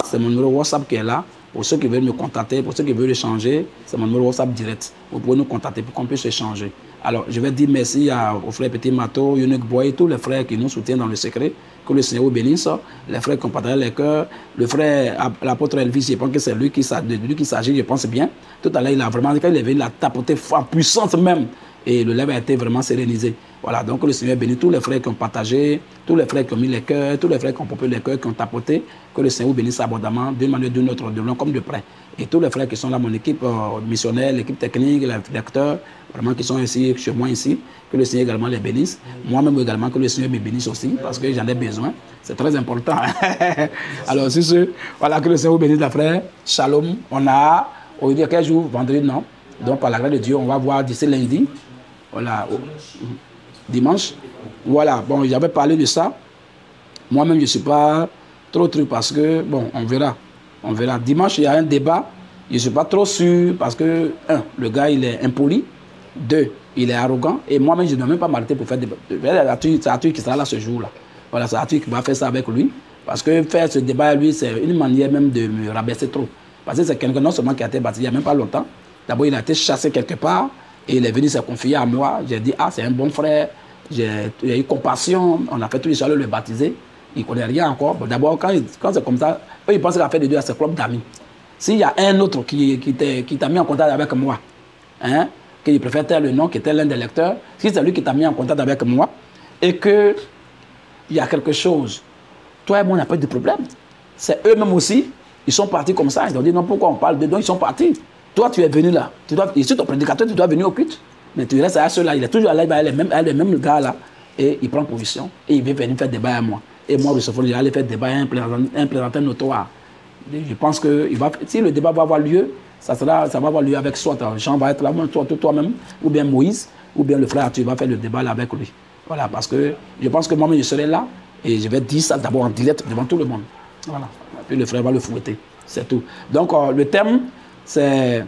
C'est mon numéro WhatsApp qui est là. Pour ceux qui veulent me contacter, pour ceux qui veulent échanger, c'est mon numéro WhatsApp direct. Vous pouvez nous contacter pour qu'on puisse échanger. Alors, je vais dire merci aux frères Petit Mato, Unique Boy, tous les frères qui nous soutiennent dans le secret. Que le Seigneur vous bénisse. Les frères qui ont partagé les cœurs. Le frère, l'apôtre Elvis, je pense que c'est lui qui s'agit, je pense bien. Tout à l'heure, il a vraiment, quand il est venu, il a tapoté en puissance même. Et le live a été vraiment sérénisé. Voilà, donc le Seigneur bénit tous les frères qui ont partagé, tous les frères qui ont mis les cœurs, tous les frères qui ont popé les cœurs, qui ont tapoté. Que le Seigneur bénisse abondamment d'une manière ou d'une autre, de loin comme de près. Et tous les frères qui sont là, mon équipe missionnaire, l'équipe technique, les lecteurs, vraiment qui sont ici, chez moi ici, que le Seigneur également les bénisse. Moi-même également, que le Seigneur me bénisse aussi, parce que j'en ai besoin. C'est très important. Alors, sur ce, voilà, que le Seigneur vous bénisse, les frères. Shalom. On a, aujourd'hui, quel jour? Vendredi, non? Donc, par la grâce de Dieu, on va voir d'ici lundi. Voilà, dimanche. Voilà, bon, j'avais parlé de ça. Moi-même, je ne suis pas trop truc parce que, bon, on verra. On verra. Dimanche, il y a un débat. Je ne suis pas trop sûr parce que, un, le gars, il est impoli. Deux, il est arrogant. Et moi-même, je ne dois même pas m'arrêter pour faire des débats. C'est Arthur qui sera là ce jour-là. Voilà, c'est Arthur qui va faire ça avec lui. Parce que faire ce débat, lui, c'est une manière même de me rabaisser trop. Parce que c'est quelqu'un non seulement qui a été baptisé il n'y a même pas longtemps. D'abord, il a été chassé quelque part. Et il est venu se confier à moi. J'ai dit, ah, c'est un bon frère. J'ai eu compassion. On a fait tout les chaleurs le baptiser. Il ne connaît rien encore. Bon, d'abord, quand c'est comme ça, eux, ils pensent qu'à faire de Dieu à ses clubs d'amis. S'il y a un autre qui t'a mis en contact avec moi, hein, qu'il préfère taire le nom, qui était l'un des lecteurs, si c'est lui qui t'a mis en contact avec moi, et qu'il y a quelque chose, toi et moi, on n'a pas de problème. C'est eux-mêmes aussi, ils sont partis comme ça. Ils ont dit, non, pourquoi on parle de donc ils sont partis. Toi, tu es venu là. Et si ton prédicateur, tu dois venir au culte. Mais tu restes à ceux-là. Il est toujours allé avec les mêmes gars là. Et il prend position. Et il veut venir faire débat à moi. Et moi, je vais aller faire débat à un plaisantin notoire. Je pense que si le débat va avoir lieu, ça va avoir lieu avec soit Jean va être là, toi-même, ou bien Moïse, ou bien le frère, tu vas faire le débat là avec lui. Voilà, parce que je pense que moi-même, je serai là. Et je vais dire ça d'abord en direct devant tout le monde. Voilà. Puis le frère va le fouetter. C'est tout. Donc, le thème, c'est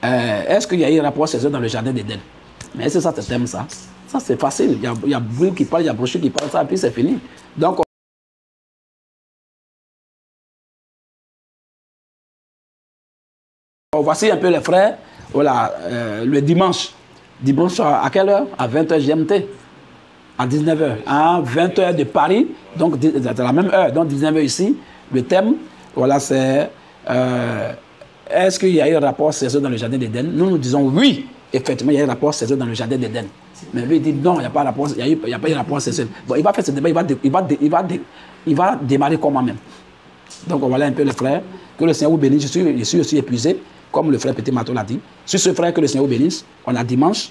est-ce qu'il y a eu un rapport sexuel dans le jardin d'Éden? Mais est-ce que ça, c'est thème ça? Ça, c'est facile. Il y a Brûle qui parle, il y a Brochet qui parle, ça, et puis c'est fini. Donc, voici un peu les frères. Voilà, le dimanche. Dimanche à quelle heure? À 20h GMT. À 19h. À 20h de Paris. Donc, c'est la même heure. Donc, 19h ici. Le thème, voilà, c'est est-ce qu'il y a eu un rapport sexuel dans le jardin d'Éden? Nous disons oui, effectivement, il y a eu un rapport sexuel dans le jardin d'Éden. Mais lui, il dit non, il n'y a pas de rapport, il n'y a pas eu rapport sexuel. Bon, il va faire ce débat, il va démarrer comme moi-même. Donc, voilà un peu les frères. Que le Seigneur vous bénisse. Je suis aussi épuisé, comme le frère Petit Mato l'a dit. Sur ce frère, que le Seigneur vous bénisse. On a dimanche.